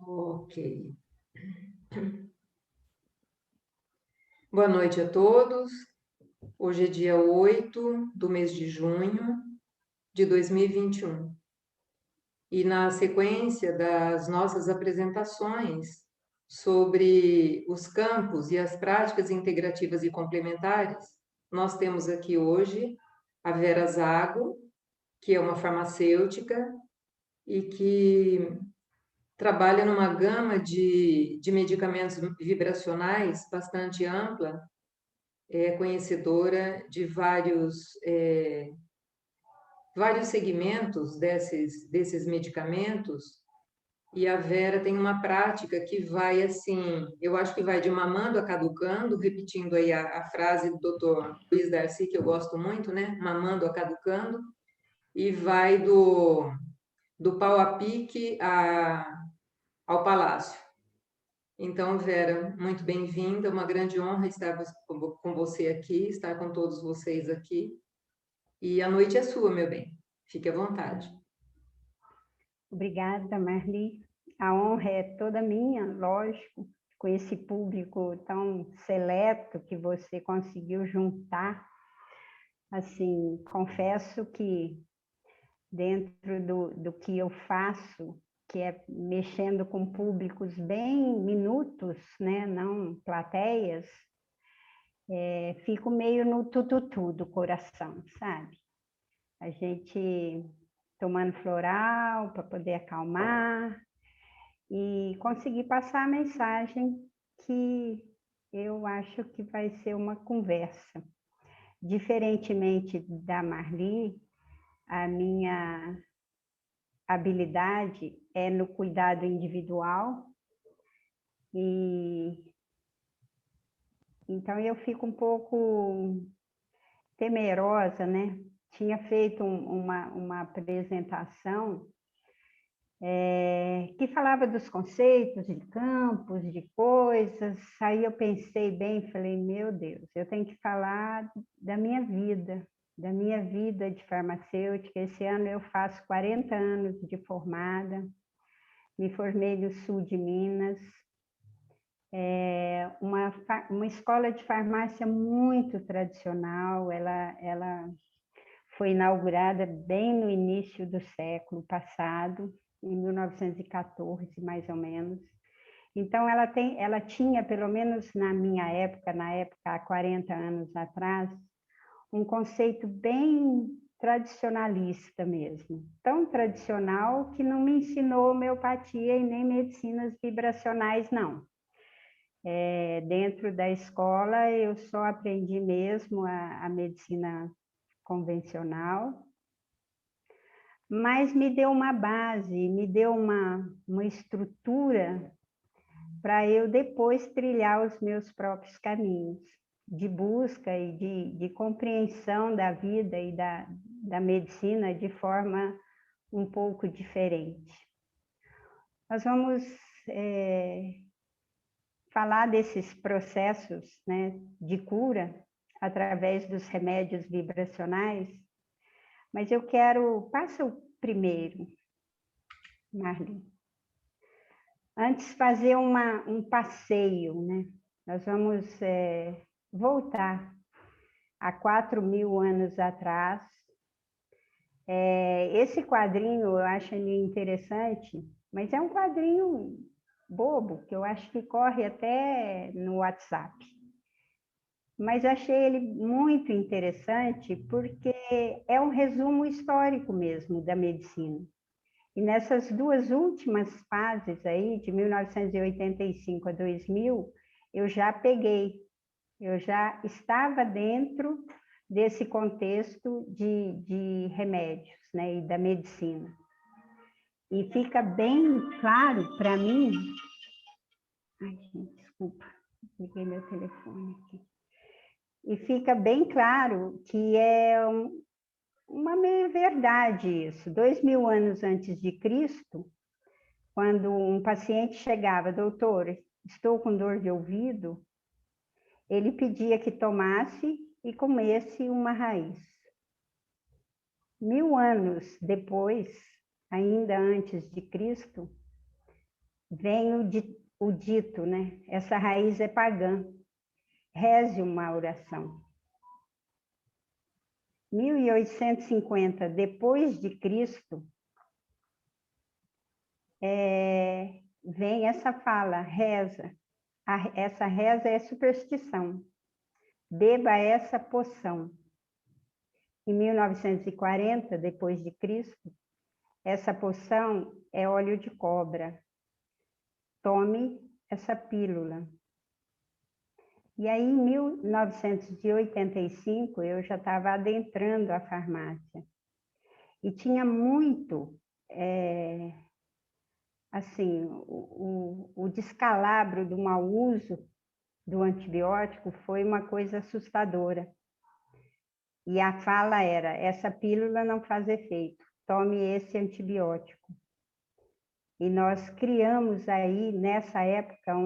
Ok. Boa noite a todos. Hoje é dia 8 do mês de junho de 2021. E na sequência das nossas apresentações sobre os campos e as práticas integrativas e complementares, nós temos aqui hoje a Vera Zago, que é uma farmacêutica e que trabalha numa gama de medicamentos vibracionais bastante ampla, é conhecedora de vários segmentos desses medicamentos, e a Vera tem uma prática que vai assim, eu acho que vai de mamando a caducando, repetindo aí a frase do Dr. Luiz Darcy, que eu gosto muito, né? Mamando a caducando, e vai do pau a pique ao palácio. Então, Vera, muito bem-vinda, uma grande honra estar com você aqui, estar com todos vocês aqui. E a noite é sua, meu bem. Fique à vontade. Obrigada, Marli. A honra é toda minha, lógico, com esse público tão seleto que você conseguiu juntar. Assim, confesso que dentro do que eu faço, que é mexendo com públicos bem minutos, né, não plateias, fico meio no tututu do coração, sabe? A gente tomando floral para poder acalmar e conseguir passar a mensagem que eu acho que vai ser uma conversa. Diferentemente da Marli, a minha habilidade é no cuidado individual e então eu fico um pouco temerosa, né? Tinha feito uma apresentação que falava dos conceitos de campos, de coisas. Aí eu pensei bem, falei, meu Deus, eu tenho que falar da minha vida de farmacêutica. Esse ano eu faço 40 anos de formada, me formei no sul de Minas, uma escola de farmácia muito tradicional, ela foi inaugurada bem no início do século passado, em 1914, mais ou menos. Então, ela tinha, pelo menos na minha época, há 40 anos atrás, um conceito bem tradicionalista mesmo. Tão tradicional que não me ensinou homeopatia e nem medicinas vibracionais, não. Dentro da escola, eu só aprendi mesmo a medicina convencional, mas me deu uma base, me deu uma estrutura para eu depois trilhar os meus próprios caminhos de busca e de compreensão da vida e da medicina de forma um pouco diferente. Nós vamos falar desses processos, né, de cura através dos remédios vibracionais, mas eu quero... Passa o primeiro, Marli. Antes, fazer um passeio, né? Nós vamos voltar a 4.000 anos atrás. Esse quadrinho eu acho ele interessante, mas é um quadrinho bobo, que eu acho que corre até no WhatsApp. Mas achei ele muito interessante porque é um resumo histórico mesmo da medicina. E nessas duas últimas fases aí, de 1985 a 2000, eu já estava dentro desse contexto de remédios, né, e da medicina. E fica bem claro para mim... Ai, gente, desculpa, liguei meu telefone aqui. E fica bem claro que é uma meia-verdade isso. 2.000 anos antes de Cristo, quando um paciente chegava, doutor, estou com dor de ouvido, ele pedia que tomasse e comesse uma raiz. 1.000 anos depois, ainda antes de Cristo, vem o dito, né? Essa raiz é pagã. Reze uma oração. 1850 depois de Cristo, vem essa fala, reza. Essa reza é superstição. Beba essa poção. Em 1940, depois de Cristo, essa poção é óleo de cobra. Tome essa pílula. E aí, em 1985, eu já estava adentrando a farmácia. E tinha muito, assim, o descalabro do mau uso do antibiótico foi uma coisa assustadora. E a fala era, essa pílula não faz efeito, tome esse antibiótico. E nós criamos aí, nessa época,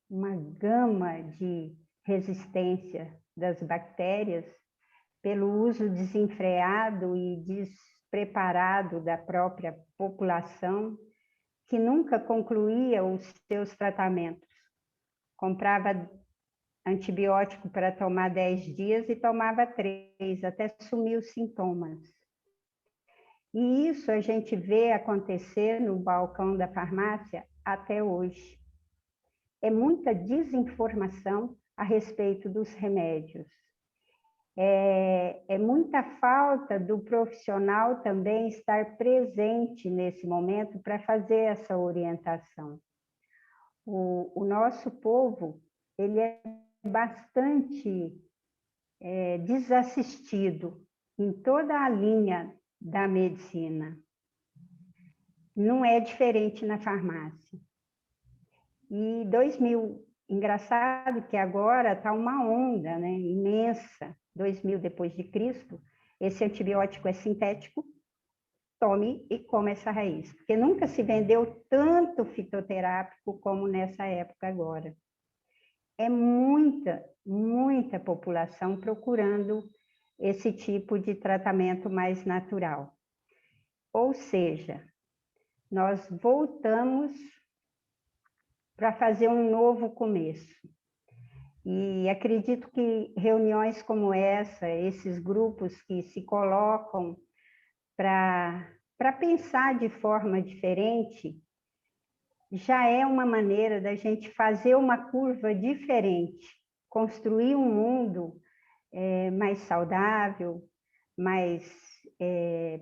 uma gama de resistência das bactérias pelo uso desenfreado e despreparado da própria população, que nunca concluía os seus tratamentos. Comprava antibiótico para tomar 10 dias e tomava 3, até sumir os sintomas. E isso a gente vê acontecer no balcão da farmácia até hoje. É muita desinformação a respeito dos remédios. É muita falta do profissional também estar presente nesse momento para fazer essa orientação. O nosso povo, ele é bastante desassistido em toda a linha da medicina. Não é diferente na farmácia. E 2000, engraçado que agora está uma onda, né, imensa, 2000 depois de Cristo, esse antibiótico é sintético, tome e coma essa raiz. Porque nunca se vendeu tanto fitoterápico como nessa época agora. É muita, muita população procurando esse tipo de tratamento mais natural. Ou seja, nós voltamos para fazer um novo começo. E acredito que reuniões como essa, esses grupos que se colocam para pensar de forma diferente, já é uma maneira da gente fazer uma curva diferente, construir um mundo mais saudável, mais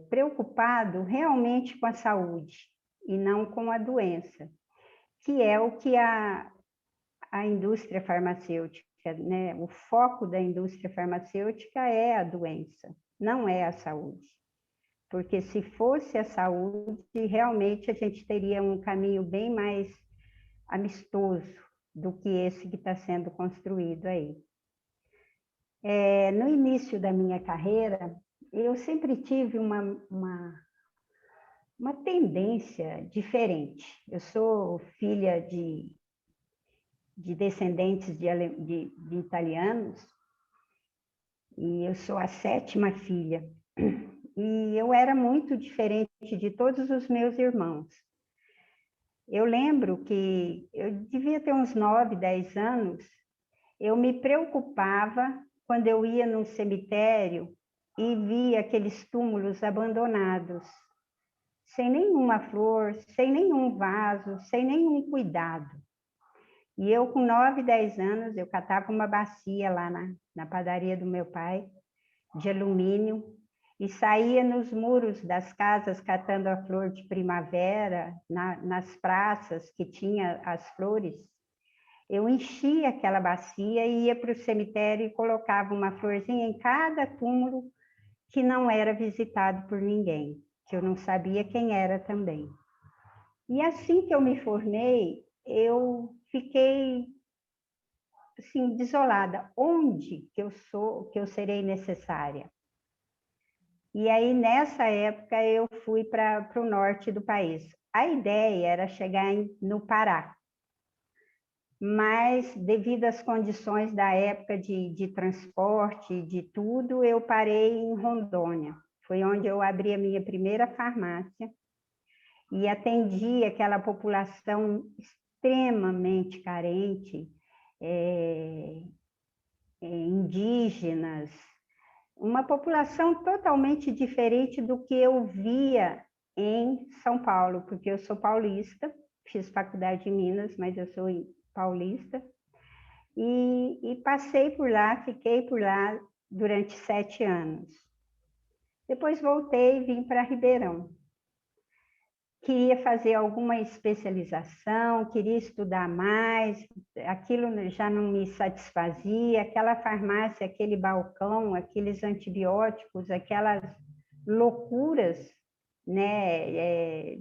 preocupado realmente com a saúde e não com a doença, que é o que a indústria farmacêutica, né? O foco da indústria farmacêutica é a doença, não é a saúde. Porque se fosse a saúde, realmente a gente teria um caminho bem mais amistoso do que esse que está sendo construído aí. No início da minha carreira, eu sempre tive uma tendência diferente. Eu sou filha de descendentes de italianos, e eu sou a 7ª filha. E eu era muito diferente de todos os meus irmãos. Eu lembro que eu devia ter uns 9, 10 anos, eu me preocupava quando eu ia num cemitério e via aqueles túmulos abandonados, sem nenhuma flor, sem nenhum vaso, sem nenhum cuidado. E eu, com 9, 10 anos, eu catava uma bacia lá na padaria do meu pai, de alumínio, e saía nos muros das casas catando a flor de primavera, nas praças que tinha as flores. Eu enchia aquela bacia e ia para o cemitério e colocava uma florzinha em cada túmulo que não era visitado por ninguém, que eu não sabia quem era também. E assim que eu me formei, eu fiquei assim, desolada. Onde que eu serei necessária? E aí, nessa época, eu fui para o norte do país. A ideia era chegar no Pará, mas devido às condições da época de transporte, de tudo, eu parei em Rondônia. Foi onde eu abri a minha primeira farmácia. e atendi aquela população extremamente carente, indígenas, uma população totalmente diferente do que eu via em São Paulo, porque eu sou paulista, fiz faculdade em Minas, mas eu sou paulista, e passei por lá, fiquei por lá durante 7 anos. Depois voltei e vim para Ribeirão. Queria fazer alguma especialização, queria estudar mais, aquilo já não me satisfazia, aquela farmácia, aquele balcão, aqueles antibióticos, aquelas loucuras, né,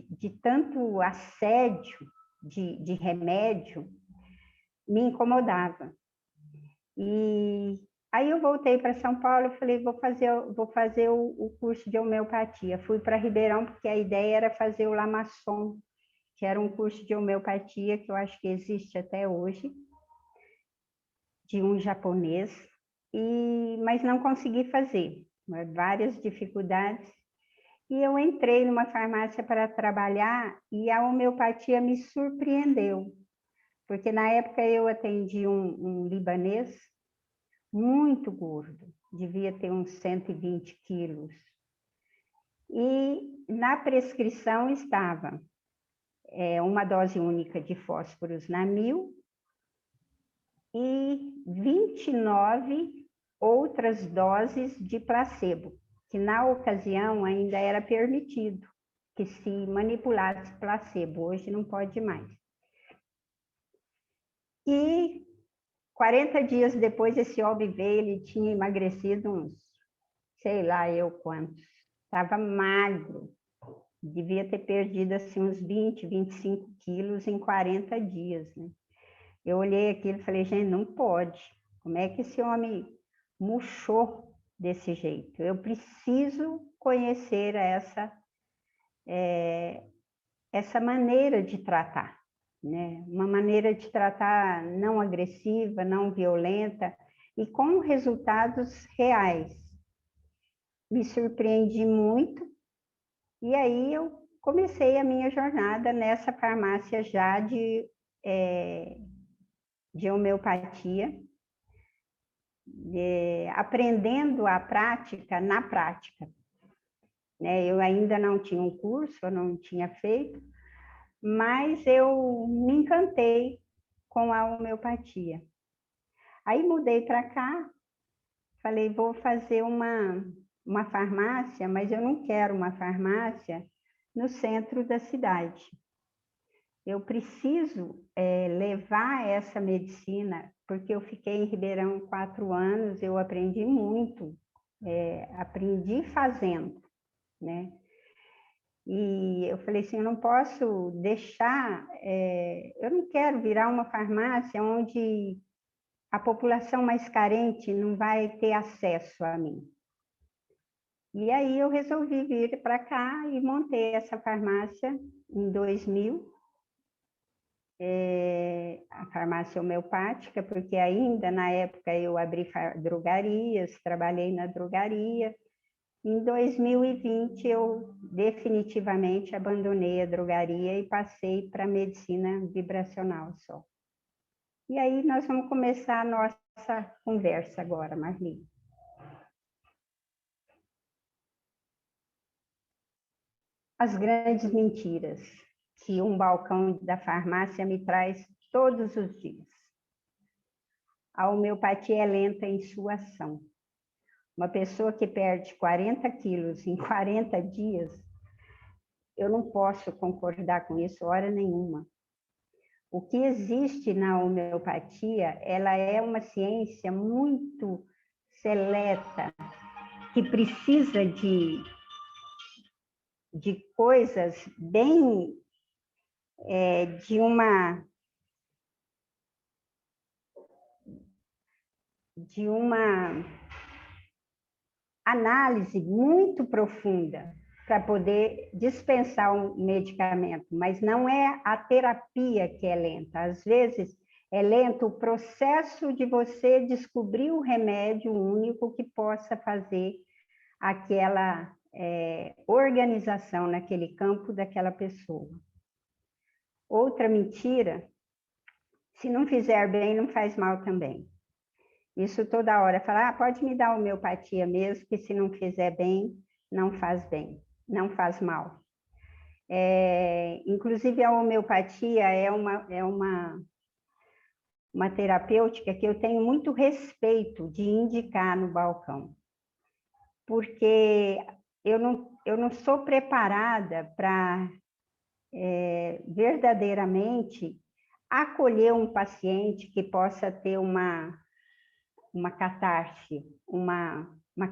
de tanto assédio de remédio, me incomodava. E aí eu voltei para São Paulo e falei, vou fazer o curso de homeopatia. Fui para Ribeirão porque a ideia era fazer o Lamasson, que era um curso de homeopatia que eu acho que existe até hoje, de um japonês, mas não consegui fazer, várias dificuldades. E eu entrei numa farmácia para trabalhar e a homeopatia me surpreendeu, porque na época eu atendi um libanês muito gordo, devia ter uns 120 quilos. E na prescrição estava uma dose única de fósforos na 1000 e 29 outras doses de placebo, que na ocasião ainda era permitido que se manipulasse placebo, hoje não pode mais. E 40 dias depois, esse homem veio, ele tinha emagrecido uns, sei lá eu quantos. Estava magro. Devia ter perdido assim, uns 20, 25 quilos em 40 dias. Né? Eu olhei aquilo e falei, gente, não pode. Como é que esse homem murchou desse jeito? Eu preciso conhecer essa maneira de tratar. Né? Uma maneira de tratar não agressiva, não violenta e com resultados reais. Me surpreendi muito e aí eu comecei a minha jornada nessa farmácia já de homeopatia, aprendendo a prática na prática. Né? Eu ainda não tinha um curso, eu não tinha feito, mas eu me encantei com a homeopatia. Aí mudei para cá, falei, vou fazer uma farmácia, mas eu não quero uma farmácia no centro da cidade. Eu preciso levar essa medicina, porque eu fiquei em Ribeirão 4 anos, eu aprendi muito, aprendi fazendo, né? E eu falei assim, eu não posso deixar, eu não quero virar uma farmácia onde a população mais carente não vai ter acesso a mim. E aí eu resolvi vir para cá e montei essa farmácia em 2000, a farmácia homeopática, porque ainda na época eu abri drogarias, trabalhei na drogaria. Em 2020, eu definitivamente abandonei a drogaria e passei para a medicina vibracional só. E aí nós vamos começar a nossa conversa agora, Marli. As grandes mentiras que um balcão da farmácia me traz todos os dias. A homeopatia é lenta em sua ação. Uma pessoa que perde 40 quilos em 40 dias, eu não posso concordar com isso hora nenhuma. O que existe na homeopatia, ela é uma ciência muito seleta, que precisa de coisas bem, de uma análise muito profunda para poder dispensar um medicamento, mas não é a terapia que é lenta. Às vezes é lento o processo de você descobrir o remédio único que possa fazer organização naquele campo daquela pessoa. Outra mentira, se não fizer bem, não faz mal também. Isso toda hora, falar, pode me dar homeopatia mesmo, que se não fizer bem, não faz bem, não faz mal. Inclusive, a homeopatia é uma terapêutica que eu tenho muito respeito de indicar no balcão, porque eu não sou preparada para verdadeiramente acolher um paciente que possa ter uma catarse, uma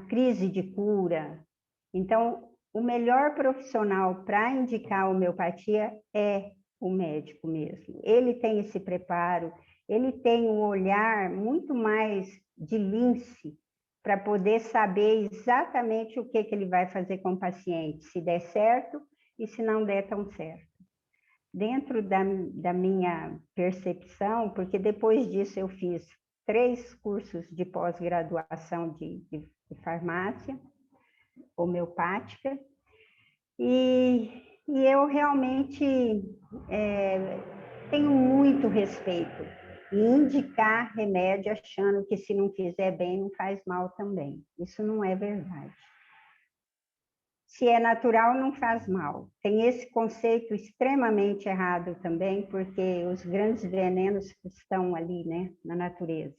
crise de cura. Então, o melhor profissional para indicar a homeopatia é o médico mesmo. Ele tem esse preparo, ele tem um olhar muito mais de lince para poder saber exatamente o que ele vai fazer com o paciente, se der certo e se não der tão certo. Dentro da minha percepção, porque depois disso eu fiz 3 cursos de pós-graduação de farmácia homeopática, e eu realmente tenho muito respeito em indicar remédio achando que se não fizer bem, não faz mal também. Isso não é verdade. Se é natural, não faz mal. Tem esse conceito extremamente errado também, porque os grandes venenos estão ali, né, na natureza.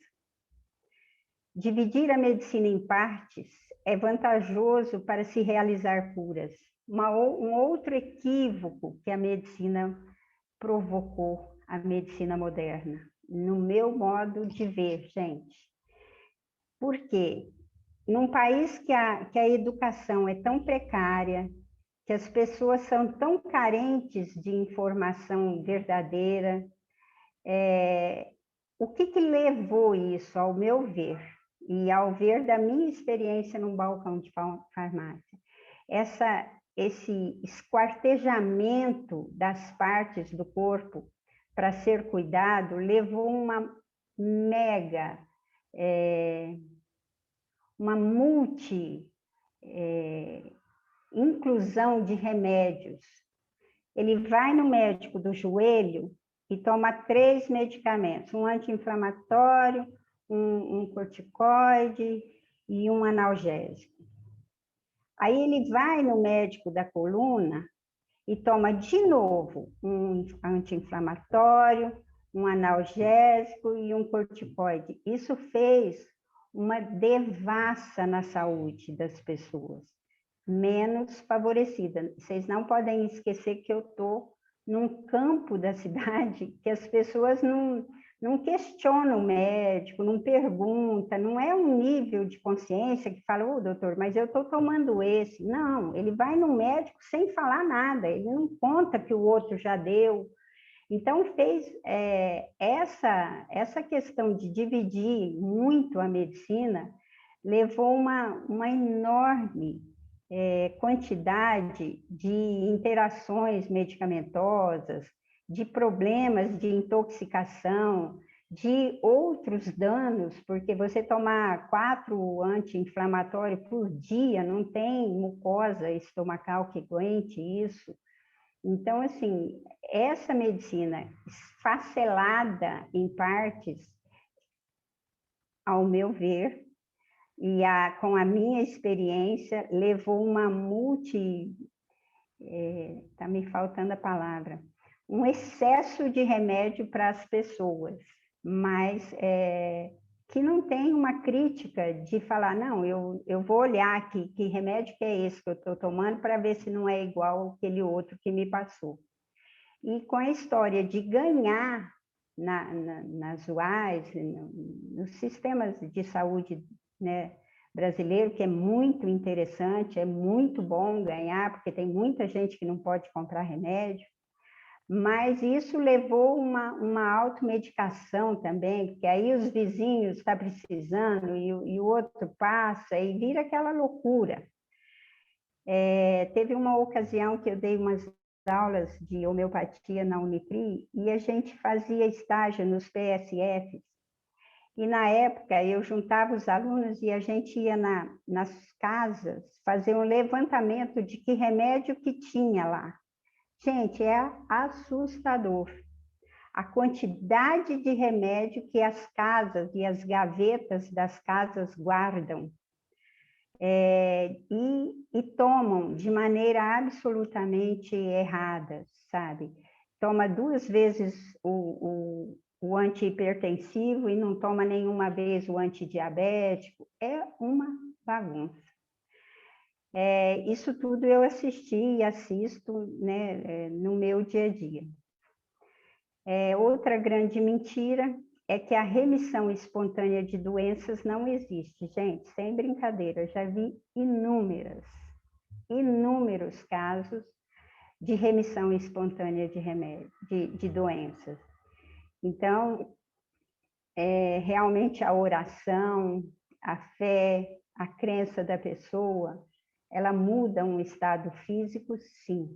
Dividir a medicina em partes é vantajoso para se realizar curas. Um outro equívoco que a medicina provocou, a medicina moderna, no meu modo de ver, gente. Por quê? Num país que a educação é tão precária, que as pessoas são tão carentes de informação verdadeira, o que levou isso, ao meu ver, e ao ver da minha experiência no balcão de farmácia? Esse esquartejamento das partes do corpo para ser cuidado levou uma mega, uma inclusão de remédios. Ele vai no médico do joelho e toma 3 medicamentos, um anti-inflamatório, um corticoide e um analgésico. Aí ele vai no médico da coluna e toma de novo um anti-inflamatório, um analgésico e um corticoide. Isso fez uma devassa na saúde das pessoas, menos favorecida. Vocês não podem esquecer que eu estou num campo da cidade que as pessoas não questionam o médico, não perguntam, não é um nível de consciência que fala, doutor, mas eu estou tomando esse. Não, ele vai no médico sem falar nada, ele não conta que o outro já deu. Então, fez essa questão de dividir muito a medicina, levou uma enorme quantidade de interações medicamentosas, de problemas de intoxicação, de outros danos, porque você tomar 4 anti-inflamatórios por dia, não tem mucosa estomacal que aguente isso. Então, assim, essa medicina esfacelada em partes, ao meu ver, e com a minha experiência, levou uma tá me faltando a palavra, um excesso de remédio para as pessoas, mas que não tem uma crítica de falar, não, eu vou olhar aqui, que remédio que é esse que eu estou tomando para ver se não é igual aquele outro que me passou. E com a história de ganhar nas UAS, nos sistemas de saúde, né, brasileiro, que é muito interessante, é muito bom ganhar, porque tem muita gente que não pode comprar remédio, mas isso levou uma automedicação também, porque aí os vizinhos estão precisando e o outro passa e vira aquela loucura. Teve uma ocasião que eu dei umas aulas de homeopatia na Unipri e a gente fazia estágio nos PSFs E, na época, eu juntava os alunos e a gente ia nas casas fazer um levantamento de que remédio que tinha lá. Gente, é assustador. A quantidade de remédio que as casas e as gavetas das casas guardam e tomam de maneira absolutamente errada, sabe? Toma 2 vezes o antihipertensivo e não toma nenhuma vez o antidiabético. É uma bagunça. Isso tudo eu assisti e assisto, né, no meu dia a dia. Outra grande mentira é que a remissão espontânea de doenças não existe. Gente, sem brincadeira, eu já vi inúmeros casos de remissão espontânea de doenças. Então, realmente a oração, a fé, a crença da pessoa, ela muda um estado físico, sim.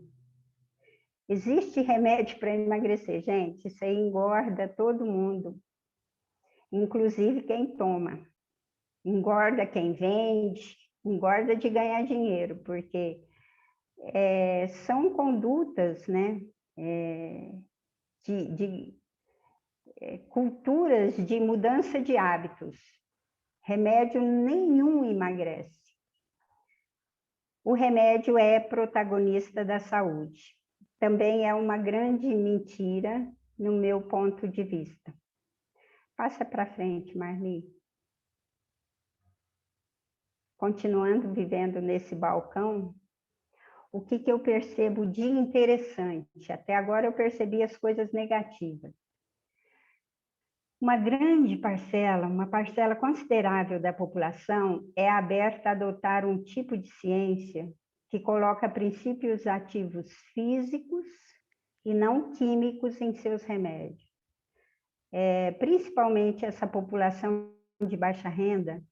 Existe remédio para emagrecer, gente, isso aí engorda todo mundo, inclusive quem toma. Engorda quem vende, engorda de ganhar dinheiro, porque são condutas, né, de culturas de mudança de hábitos. Remédio nenhum emagrece. O remédio é protagonista da saúde. Também é uma grande mentira no meu ponto de vista. Passa para frente, Marli. Continuando vivendo nesse balcão, o que eu percebo de interessante? Até agora eu percebi as coisas negativas. Uma grande parcela, uma parcela considerável da população é aberta a adotar um tipo de ciência que coloca princípios ativos físicos e não químicos em seus remédios. Principalmente essa população de baixa renda,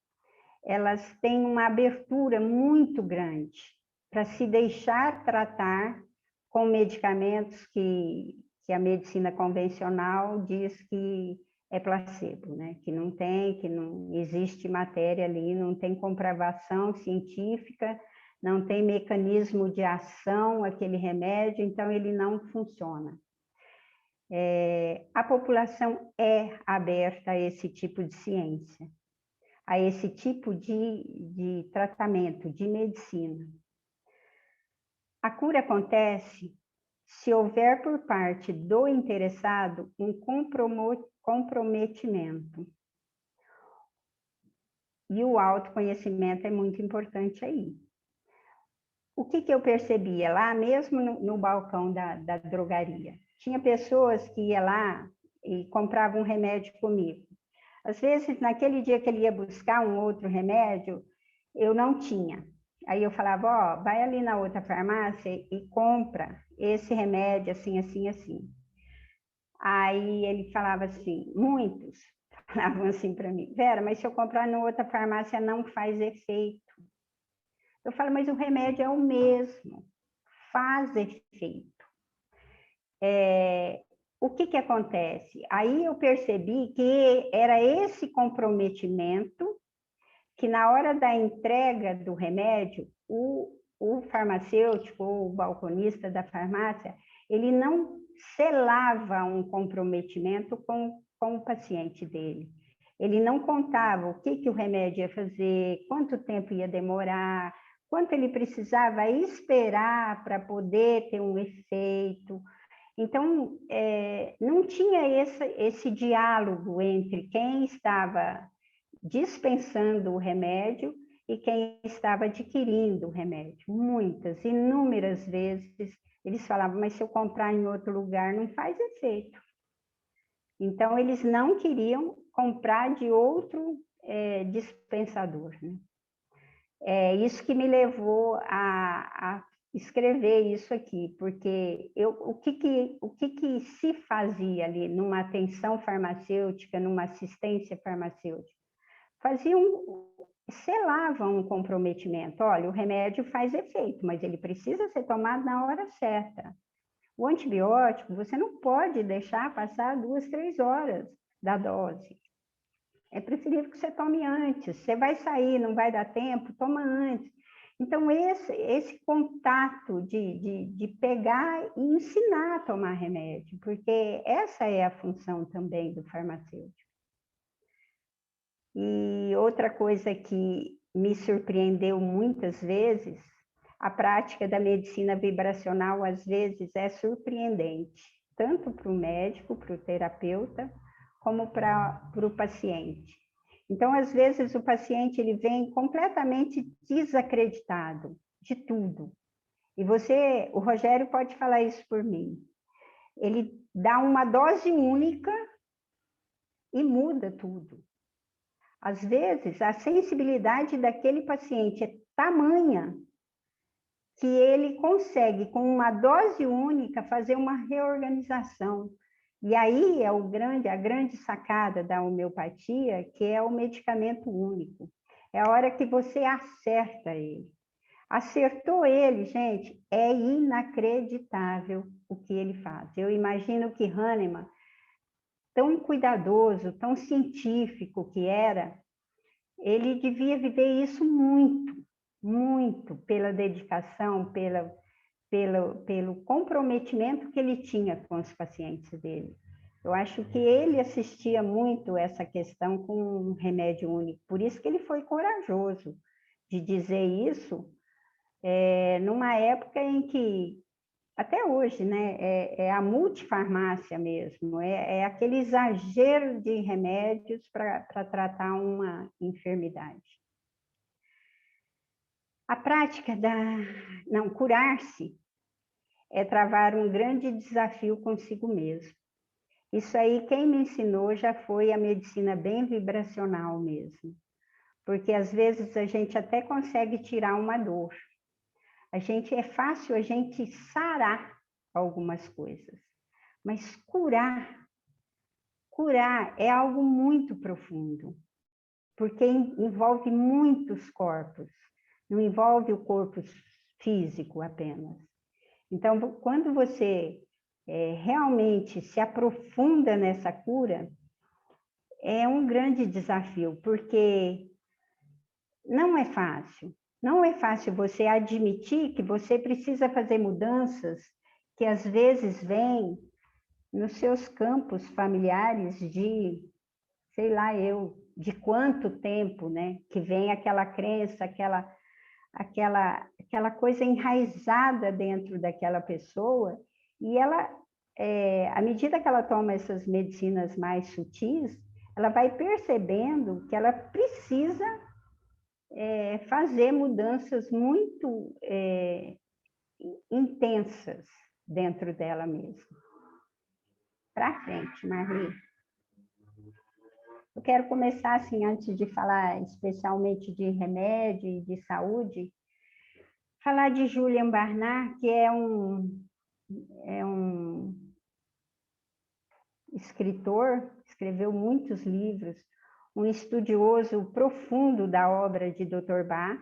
elas têm uma abertura muito grande para se deixar tratar com medicamentos que a medicina convencional diz que é placebo, né? Que não existe matéria ali, não tem comprovação científica, não tem mecanismo de ação aquele remédio, então ele não funciona. A população é aberta a esse tipo de ciência, a esse tipo de tratamento, de medicina. A cura acontece se houver por parte do interessado um comprometimento. E o autoconhecimento é muito importante aí. O que eu percebia lá, mesmo no balcão da drogaria? Tinha pessoas que iam lá e compravam um remédio comigo. Às vezes, naquele dia que ele ia buscar um outro remédio, eu não tinha. Aí eu falava, ó, vai ali na outra farmácia e compra esse remédio assim, assim, assim. Aí ele falava assim, muitos falavam assim para mim, Vera, mas se eu comprar na outra farmácia não faz efeito. Eu falo, mas o remédio é o mesmo, faz efeito. O que acontece? Aí eu percebi que era esse comprometimento que na hora da entrega do remédio, o farmacêutico, o balconista da farmácia, ele não selava um comprometimento com o paciente dele. Ele não contava o que o remédio ia fazer, quanto tempo ia demorar, quanto ele precisava esperar para poder ter um efeito. Então, não tinha esse diálogo entre quem estava dispensando o remédio e quem estava adquirindo o remédio. Inúmeras vezes, eles falavam, mas se eu comprar em outro lugar não faz efeito. Então, eles não queriam comprar de outro dispensador, né? Isso que me levou a escrever isso aqui, porque o que se fazia ali numa atenção farmacêutica, numa assistência farmacêutica? Selavam um comprometimento. Olha, o remédio faz efeito, mas ele precisa ser tomado na hora certa. O antibiótico, você não pode deixar passar 2, 3 horas da dose. é preferível que você tome antes. Você vai sair, não vai dar tempo, toma antes. Então, esse contato de pegar e ensinar a tomar remédio, porque essa é a função também do farmacêutico. E outra coisa que me surpreendeu muitas vezes, a prática da medicina vibracional, às vezes, é surpreendente, tanto para o médico, para o terapeuta, como para o paciente. Então, às vezes, o paciente ele vem completamente desacreditado de tudo. E o Rogério pode falar isso por mim. Ele dá uma dose única e muda tudo. Às vezes, a sensibilidade daquele paciente é tamanha que ele consegue, com uma dose única, fazer uma reorganização. E aí é a grande sacada da homeopatia, que é o medicamento único. É a hora que você acerta ele. Acertou ele, gente, é inacreditável o que ele faz. Eu imagino que Hahnemann, tão cuidadoso, tão científico que era, ele devia viver isso muito, muito, pela dedicação, pelo comprometimento que ele tinha com os pacientes dele. Eu acho que ele assistia muito essa questão com um remédio único, por isso que ele foi corajoso de dizer isso, numa época em que, até hoje, né, é a multifarmácia mesmo, é aquele exagero de remédios para tratar uma enfermidade. A prática curar-se é travar um grande desafio consigo mesmo. Isso aí, quem me ensinou já foi a medicina bem vibracional mesmo. Porque às vezes a gente até consegue tirar uma dor. É fácil a gente sarar algumas coisas. Mas curar é algo muito profundo. Porque envolve muitos corpos. Não envolve o corpo físico apenas. Então, quando você realmente se aprofunda nessa cura, é um grande desafio, porque não é fácil. Não é fácil você admitir que você precisa fazer mudanças que às vezes vêm nos seus campos familiares de, sei lá de quanto tempo, né? Que vem aquela crença, aquela coisa enraizada dentro daquela pessoa, e ela, à medida que ela toma essas medicinas mais sutis, ela vai percebendo que ela precisa fazer mudanças muito intensas dentro dela mesma. Para frente, Marli. Eu quero começar, assim, antes de falar especialmente de remédio e de saúde, falar de Julian Barnard, que é um escritor, escreveu muitos livros, um estudioso profundo da obra de Dr. Bach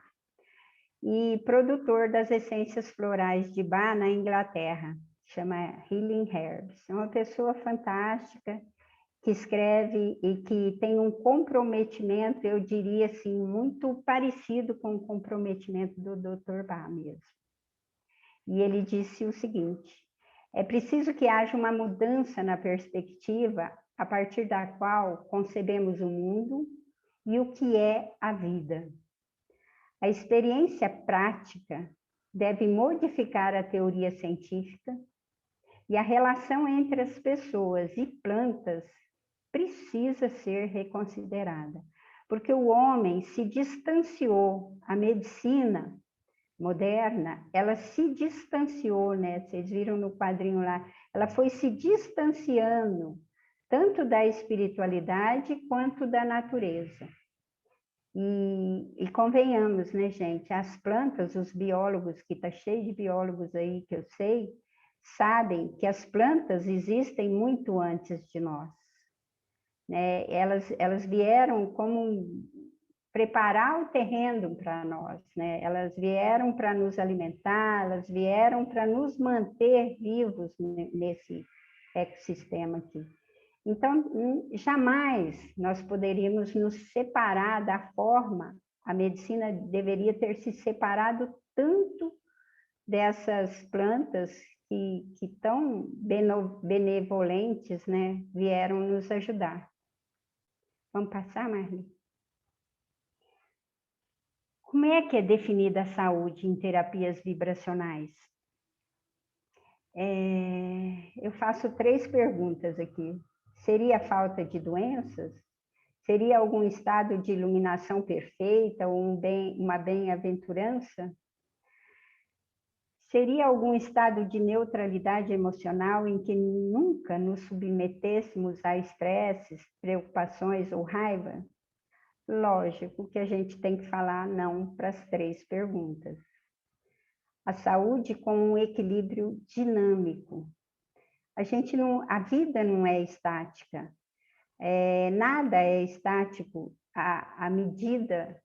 e produtor das essências florais de Bach na Inglaterra, chama Healing Herbs. É uma pessoa fantástica, que escreve e que tem um comprometimento, eu diria assim, muito parecido com o comprometimento do Dr. Bach mesmo. E ele disse o seguinte: é preciso que haja uma mudança na perspectiva a partir da qual concebemos o mundo e o que é a vida. A experiência prática deve modificar a teoria científica e a relação entre as pessoas e plantas precisa ser reconsiderada, porque o homem se distanciou, a medicina moderna, ela se distanciou, né? Vocês viram no quadrinho lá, ela foi se distanciando, tanto da espiritualidade quanto da natureza. E convenhamos, né, gente, as plantas, os biólogos, que está cheio de biólogos aí que eu sei, sabem que as plantas existem muito antes de nós. Né? Elas vieram como preparar o terreno para nós, né? Elas vieram para nos alimentar, elas vieram para nos manter vivos nesse ecossistema aqui. Então, jamais nós poderíamos nos separar da forma, a medicina deveria ter se separado tanto dessas plantas que tão benevolentes, né, vieram nos ajudar. Vamos passar, Marli? Como é que é definida a saúde em terapias vibracionais? Eu faço 3 perguntas aqui. Seria falta de doenças? Seria algum estado de iluminação perfeita ou uma bem-aventurança? Seria algum estado de neutralidade emocional em que nunca nos submetêssemos a estresses, preocupações ou raiva? Lógico que a gente tem que falar não para as 3 perguntas. A saúde com um equilíbrio dinâmico. A vida não é estática. Nada é estático à medida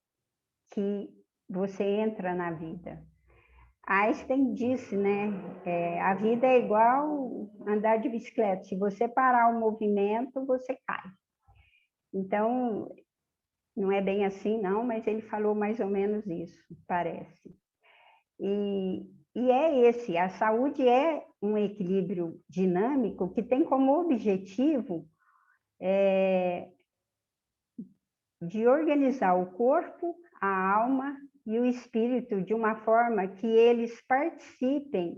que você entra na vida. Einstein disse, né? A vida é igual andar de bicicleta. Se você parar o movimento, você cai. Então, não é bem assim, não, mas ele falou mais ou menos isso, parece. A saúde é um equilíbrio dinâmico que tem como objetivo de organizar o corpo, a alma e o espírito de uma forma que eles participem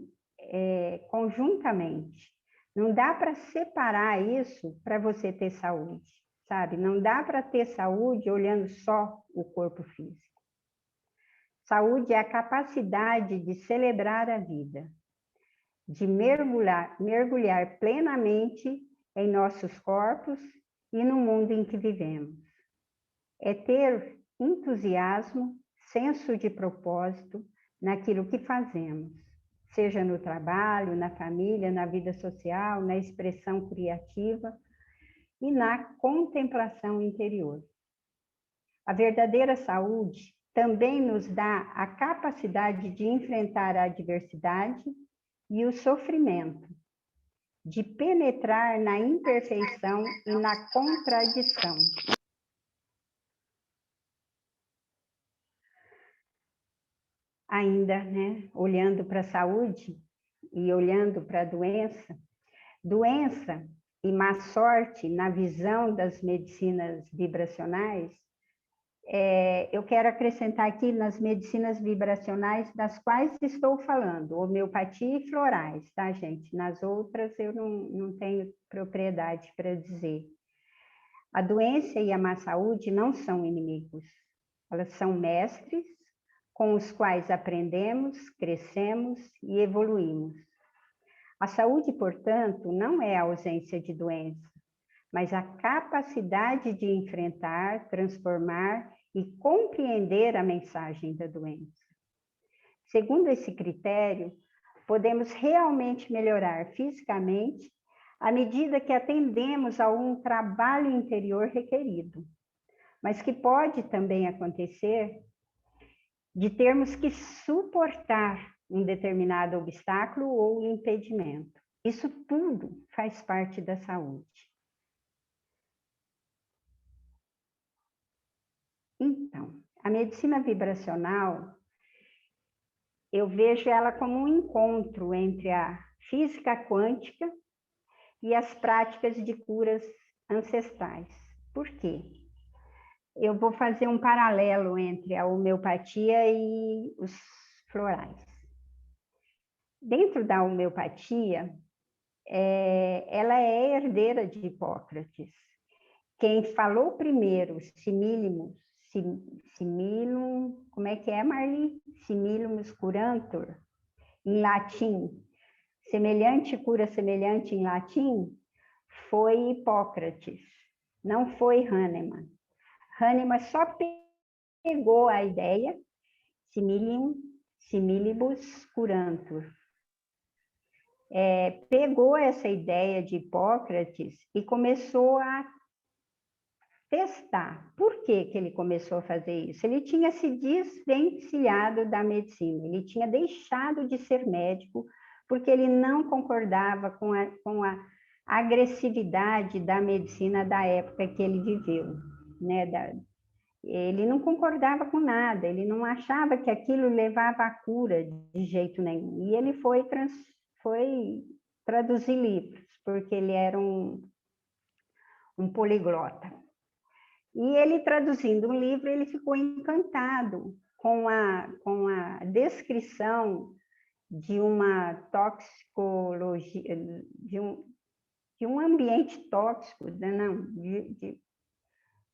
conjuntamente. Não dá para separar isso para você ter saúde, sabe? Não dá para ter saúde olhando só o corpo físico. Saúde é a capacidade de celebrar a vida, de mergulhar plenamente em nossos corpos e no mundo em que vivemos. É ter entusiasmo, senso de propósito naquilo que fazemos, seja no trabalho, na família, na vida social, na expressão criativa e na contemplação interior. A verdadeira saúde também nos dá a capacidade de enfrentar a adversidade e o sofrimento, de penetrar na imperfeição e na contradição. Ainda, né, olhando para a saúde e olhando para a doença e má sorte na visão das medicinas vibracionais, eu quero acrescentar aqui nas medicinas vibracionais das quais estou falando, homeopatia e florais, tá, gente? Nas outras eu não tenho propriedade para dizer. A doença e a má saúde não são inimigos, elas são mestres com os quais aprendemos, crescemos e evoluímos. A saúde, portanto, não é a ausência de doença, mas a capacidade de enfrentar, transformar e compreender a mensagem da doença. Segundo esse critério, podemos realmente melhorar fisicamente à medida que atendemos a um trabalho interior requerido, mas que pode também acontecer de termos que suportar um determinado obstáculo ou impedimento. Isso tudo faz parte da saúde. Então, a medicina vibracional, eu vejo ela como um encontro entre a física quântica e as práticas de curas ancestrais. Por quê? Eu vou fazer um paralelo entre a homeopatia e os florais. Dentro da homeopatia, ela é herdeira de Hipócrates. Quem falou primeiro, similum, como é que é, Marli? Similimus curantur, em latim. Cura semelhante em latim, foi Hipócrates, não foi Hahnemann. Hahnemann só pegou a ideia, similibus curantur. Pegou essa ideia de Hipócrates e começou a testar. Por que que ele começou a fazer isso? Ele tinha se desvencilhado da medicina, ele tinha deixado de ser médico porque ele não concordava com a agressividade da medicina da época que ele viveu, né? Ele não concordava com nada, ele não achava que aquilo levava à cura de jeito nenhum. E ele foi traduzir livros, porque ele era um poliglota. E ele, traduzindo um livro, ele ficou encantado com a descrição de uma toxicologia, de um ambiente tóxico, não,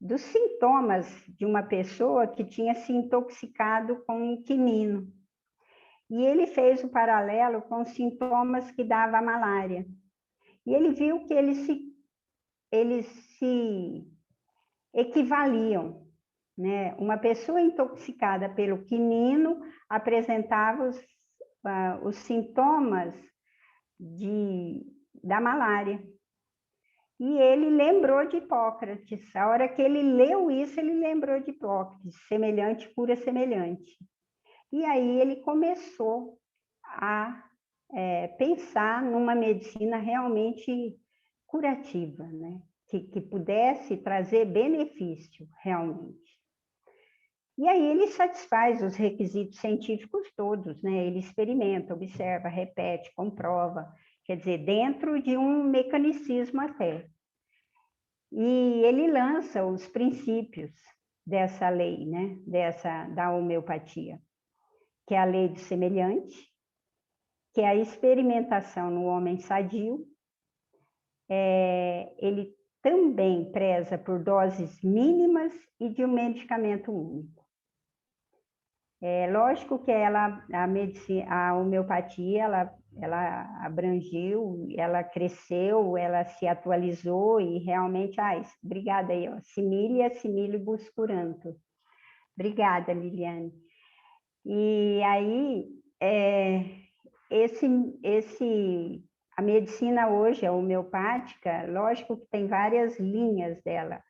dos sintomas de uma pessoa que tinha se intoxicado com um quinino. E ele fez o paralelo com os sintomas que dava a malária. E ele viu que eles se equivaliam, né? Uma pessoa intoxicada pelo quinino apresentava os sintomas da malária. E ele lembrou de Hipócrates. A hora que ele leu isso, ele lembrou de Hipócrates, semelhante cura semelhante. E aí ele começou a pensar numa medicina realmente curativa, né? Que pudesse trazer benefício realmente. E aí ele satisfaz os requisitos científicos todos, né? Ele experimenta, observa, repete, comprova, quer dizer, dentro de um mecanicismo até. E ele lança os princípios dessa lei, né? Da homeopatia, que é a lei do semelhante, que é a experimentação no homem sadio. Ele também preza por doses mínimas e de um medicamento único. É lógico que a homeopatia, ela abrangeu, ela cresceu, ela se atualizou e realmente, obrigada aí, ó, assimile buscuranto. Obrigada, Liliane. E aí, a medicina hoje, a homeopática, lógico que tem várias linhas dela.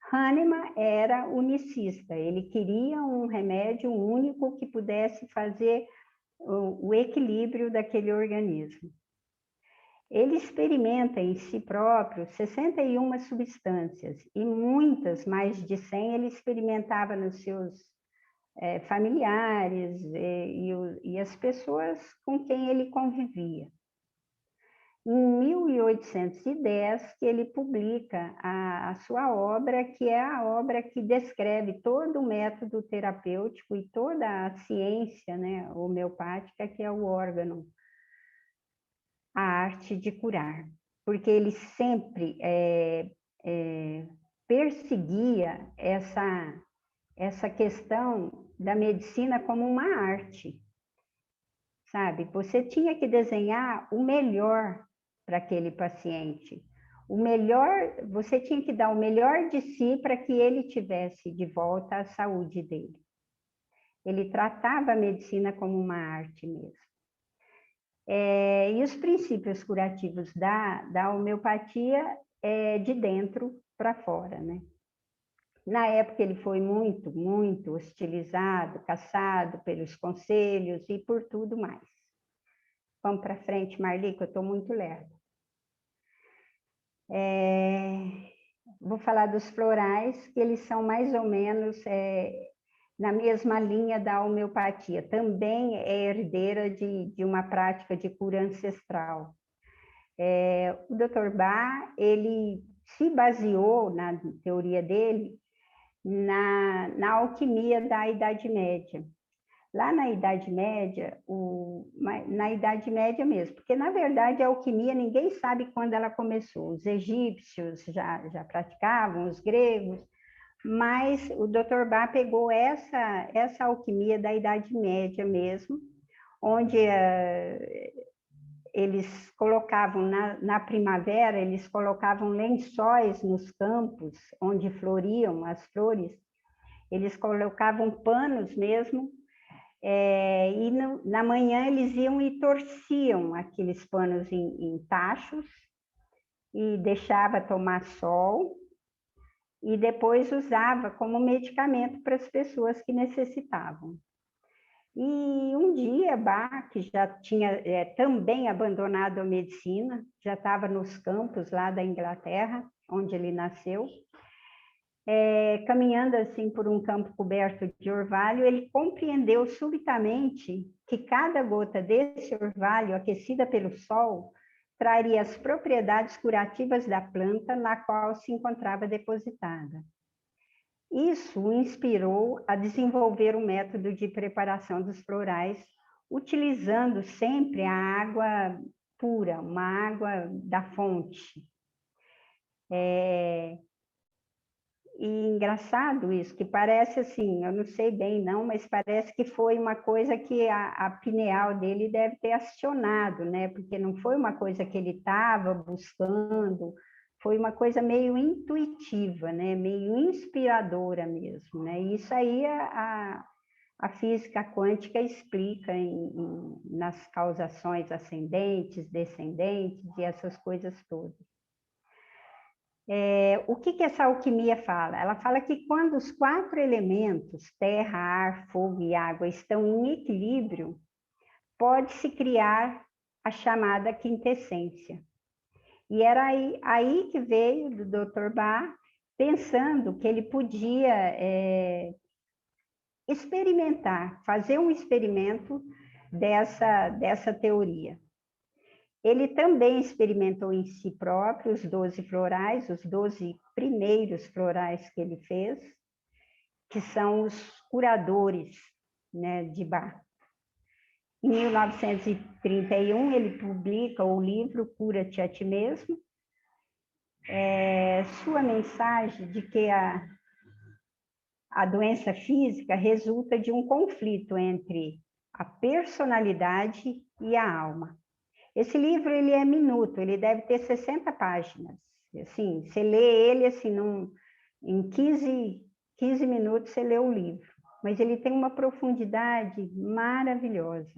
Hahnemann era unicista, ele queria um remédio único que pudesse fazer o equilíbrio daquele organismo. Ele experimenta em si próprio 61 substâncias e muitas, mais de 100, ele experimentava nos seus familiares e as pessoas com quem ele convivia. Em 1810, que ele publica a sua obra, que é a obra que descreve todo o método terapêutico e toda a ciência, né, homeopática, que é o órgão, a arte de curar. Porque ele sempre perseguia essa questão da medicina como uma arte, sabe? Você tinha que desenhar o melhor para aquele paciente. Você tinha que dar o melhor de si para que ele tivesse de volta a saúde dele. Ele tratava a medicina como uma arte mesmo. E os princípios curativos da homeopatia é de dentro para fora, né? Na época ele foi muito, muito hostilizado, caçado pelos conselhos e por tudo mais. Vamos para frente, Marli, que eu estou muito lerda. Vou falar dos florais, que eles são mais ou menos na mesma linha da homeopatia. Também é herdeira de uma prática de cura ancestral. O Dr. Bach, ele se baseou, na teoria dele, na alquimia da Idade Média. Lá na Idade Média, na Idade Média mesmo, porque na verdade a alquimia ninguém sabe quando ela começou. Os egípcios já praticavam, os gregos, mas o Dr. Bach pegou essa alquimia da Idade Média mesmo, onde eles colocavam na primavera, eles colocavam lençóis nos campos onde floriam as flores, eles colocavam panos mesmo, e na manhã eles iam e torciam aqueles panos em tachos e deixava tomar sol e depois usava como medicamento para as pessoas que necessitavam. E um dia, Bach, que já tinha também abandonado a medicina, já estava nos campos lá da Inglaterra, onde ele nasceu, caminhando assim por um campo coberto de orvalho, ele compreendeu subitamente que cada gota desse orvalho, aquecida pelo sol, traria as propriedades curativas da planta na qual se encontrava depositada. Isso o inspirou a desenvolver um método de preparação dos florais, utilizando sempre a água pura, uma água da fonte. E engraçado isso, que parece assim, eu não sei bem não, mas parece que foi uma coisa que a pineal dele deve ter acionado, né? Porque não foi uma coisa que ele estava buscando, foi uma coisa meio intuitiva, né? Meio inspiradora mesmo, né? E isso aí a física quântica explica nas causações ascendentes, descendentes e essas coisas todas. O que essa alquimia fala? Ela fala que quando os 4 elementos, terra, ar, fogo e água, estão em equilíbrio, pode-se criar a chamada quintessência. E era aí que veio do Dr. Bach, pensando que ele podia experimentar, fazer um experimento dessa teoria. Ele também experimentou em si próprio os 12 florais, os 12 primeiros florais que ele fez, que são os curadores, né, de Bach. Em 1931, ele publica o livro Cura-te a ti mesmo. Sua mensagem de que a doença física resulta de um conflito entre a personalidade e a alma. Esse livro, ele é minuto, ele deve ter 60 páginas. Assim, você lê ele assim, em 15 minutos você lê o livro. Mas ele tem uma profundidade maravilhosa.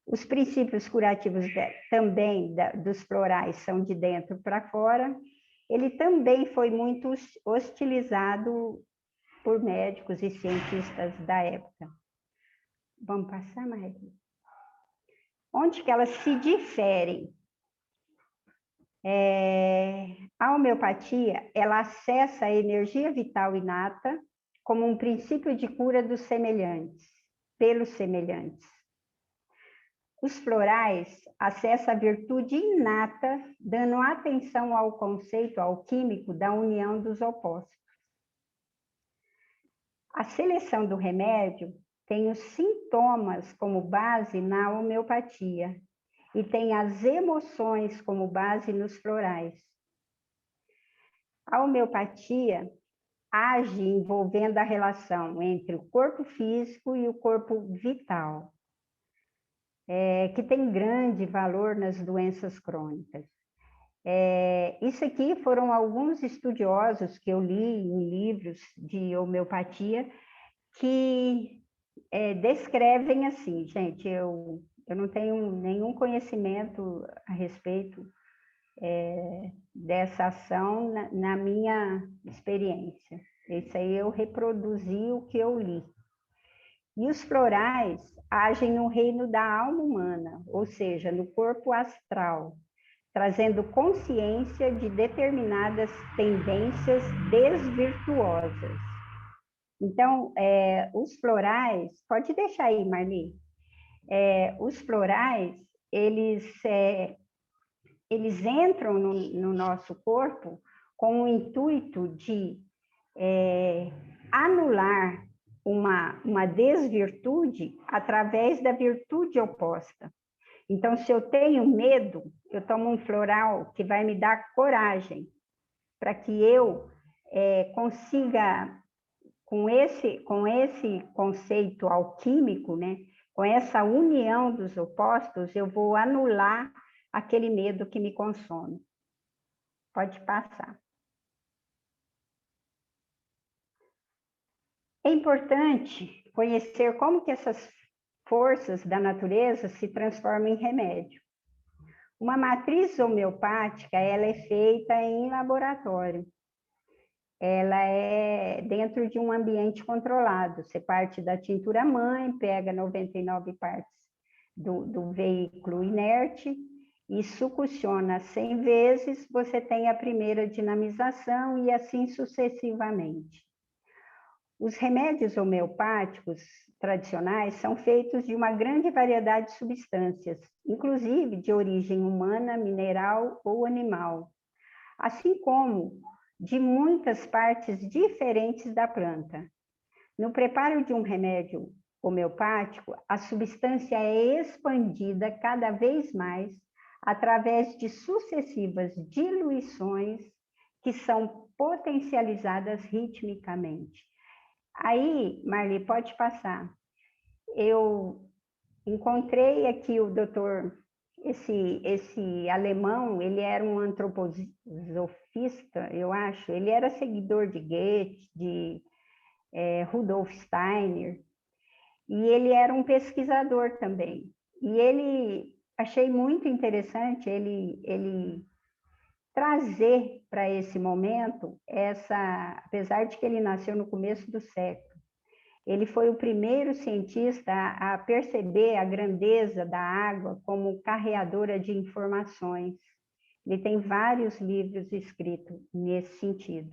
Os princípios curativos também dos florais são de dentro para fora. Ele também foi muito hostilizado por médicos e cientistas da época. Vamos passar, Maria? Onde que elas se diferem? A homeopatia, ela acessa a energia vital inata como um princípio de cura dos semelhantes, pelos semelhantes. Os florais acessam a virtude inata, dando atenção ao conceito alquímico da união dos opostos. A seleção do remédio tem os sintomas como base na homeopatia e tem as emoções como base nos florais. A homeopatia age envolvendo a relação entre o corpo físico e o corpo vital, que tem grande valor nas doenças crônicas. Isso aqui foram alguns estudiosos que eu li em livros de homeopatia que descrevem assim, gente, eu não tenho nenhum conhecimento a respeito dessa ação na minha experiência. Isso aí eu reproduzi o que eu li. E os florais agem no reino da alma humana, ou seja, no corpo astral, trazendo consciência de determinadas tendências desvirtuosas. Então, os florais, pode deixar aí, Marli, os florais, eles entram no nosso corpo com o intuito de anular uma desvirtude através da virtude oposta. Então, se eu tenho medo, eu tomo um floral que vai me dar coragem, para que eu consiga, com esse conceito alquímico, né, com essa união dos opostos, eu vou anular aquele medo que me consome. Pode passar. É importante conhecer como que essas forças da natureza se transformam em remédio. Uma matriz homeopática, ela é feita em laboratório. ela é dentro de um ambiente controlado. Você parte da tintura mãe, pega 99 partes do veículo inerte e succiona 100 vezes, você tem a primeira dinamização e assim sucessivamente. Os remédios homeopáticos tradicionais são feitos de uma grande variedade de substâncias, inclusive de origem humana, mineral ou animal, assim como de muitas partes diferentes da planta. No preparo de um remédio homeopático, a substância é expandida cada vez mais através de sucessivas diluições que são potencializadas ritmicamente. Aí, Marli, pode passar. Eu encontrei aqui o doutor, esse alemão, ele era um antroposofista, eu acho. Ele era seguidor de Goethe, de Rudolf Steiner, e ele era um pesquisador também. E ele, achei muito interessante ele trazer para esse momento apesar de que ele nasceu no começo do século, ele foi o primeiro cientista a perceber a grandeza da água como carreadora de informações. Ele tem vários livros escritos nesse sentido.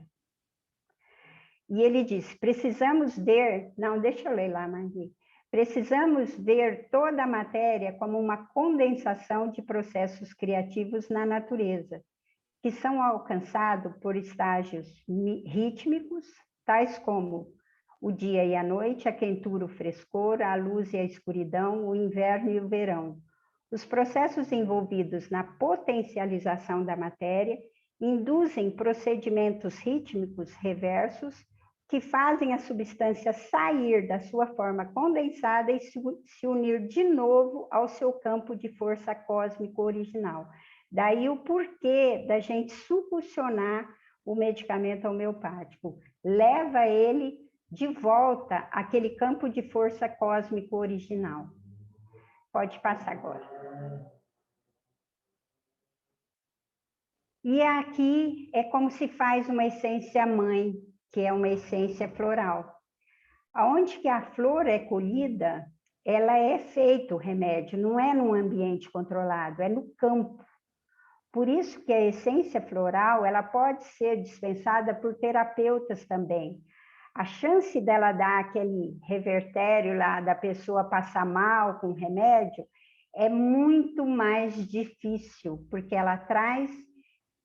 E ele diz, precisamos ver... Não, deixa eu ler lá, Marli. Precisamos ver toda a matéria como uma condensação de processos criativos na natureza, que são alcançados por estágios rítmicos, tais como o dia e a noite, a quentura, o frescor, a luz e a escuridão, o inverno e o verão. Os processos envolvidos na potencialização da matéria induzem procedimentos rítmicos reversos que fazem a substância sair da sua forma condensada e se unir de novo ao seu campo de força cósmico original. Daí o porquê da gente succionar o medicamento homeopático. Leva ele de volta àquele campo de força cósmico original. Pode passar agora. E aqui é como se faz uma essência mãe, que é uma essência floral. Aonde que a flor é colhida, ela é feito o remédio, não é num ambiente controlado, é no campo. Por isso que a essência floral, ela pode ser dispensada por terapeutas também. A chance dela dar aquele revertério lá, da pessoa passar mal com o remédio, é muito mais difícil, porque ela traz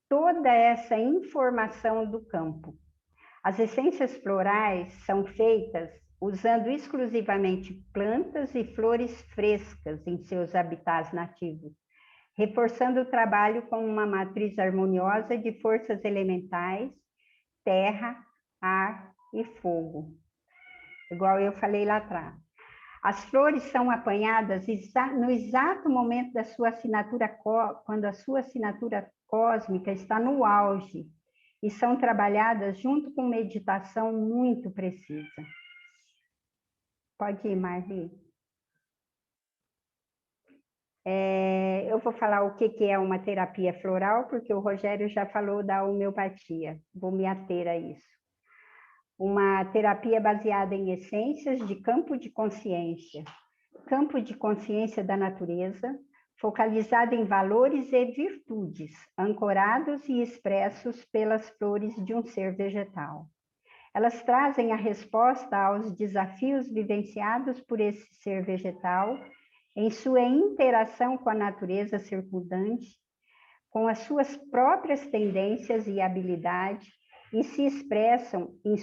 toda essa informação do campo. As essências florais são feitas usando exclusivamente plantas e flores frescas em seus habitats nativos, reforçando o trabalho com uma matriz harmoniosa de forças elementais, terra, ar e fogo. Igual eu falei lá atrás. As flores são apanhadas no exato momento da sua assinatura, quando a sua assinatura cósmica está no auge, e são trabalhadas junto com meditação muito precisa. Pode ir, Marli. Eu vou falar o que é uma terapia floral, porque o Rogério já falou da homeopatia. Vou me ater a isso. Uma terapia baseada em essências de campo de consciência da natureza, focalizada em valores e virtudes, ancorados e expressos pelas flores de um ser vegetal. Elas trazem a resposta aos desafios vivenciados por esse ser vegetal em sua interação com a natureza circundante, com as suas próprias tendências e habilidades, e que se expressam em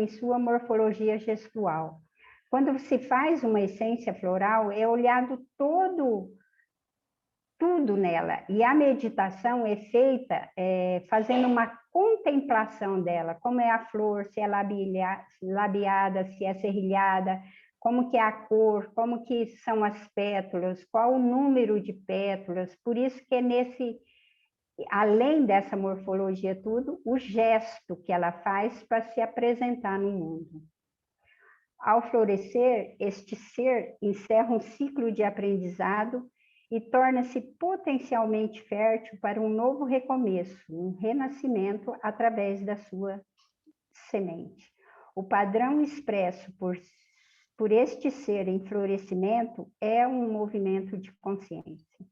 sua morfologia gestual. Quando se faz uma essência floral, é olhado tudo nela, e a meditação é feita fazendo uma contemplação dela, como é a flor, se é labiada, se é serrilhada, como que é a cor, como que são as pétalas, qual o número de pétalas. Por isso que além dessa morfologia tudo, o gesto que ela faz para se apresentar no mundo. Ao florescer, este ser encerra um ciclo de aprendizado e torna-se potencialmente fértil para um novo recomeço, um renascimento através da sua semente. O padrão expresso por este ser em florescimento é um movimento de consciência.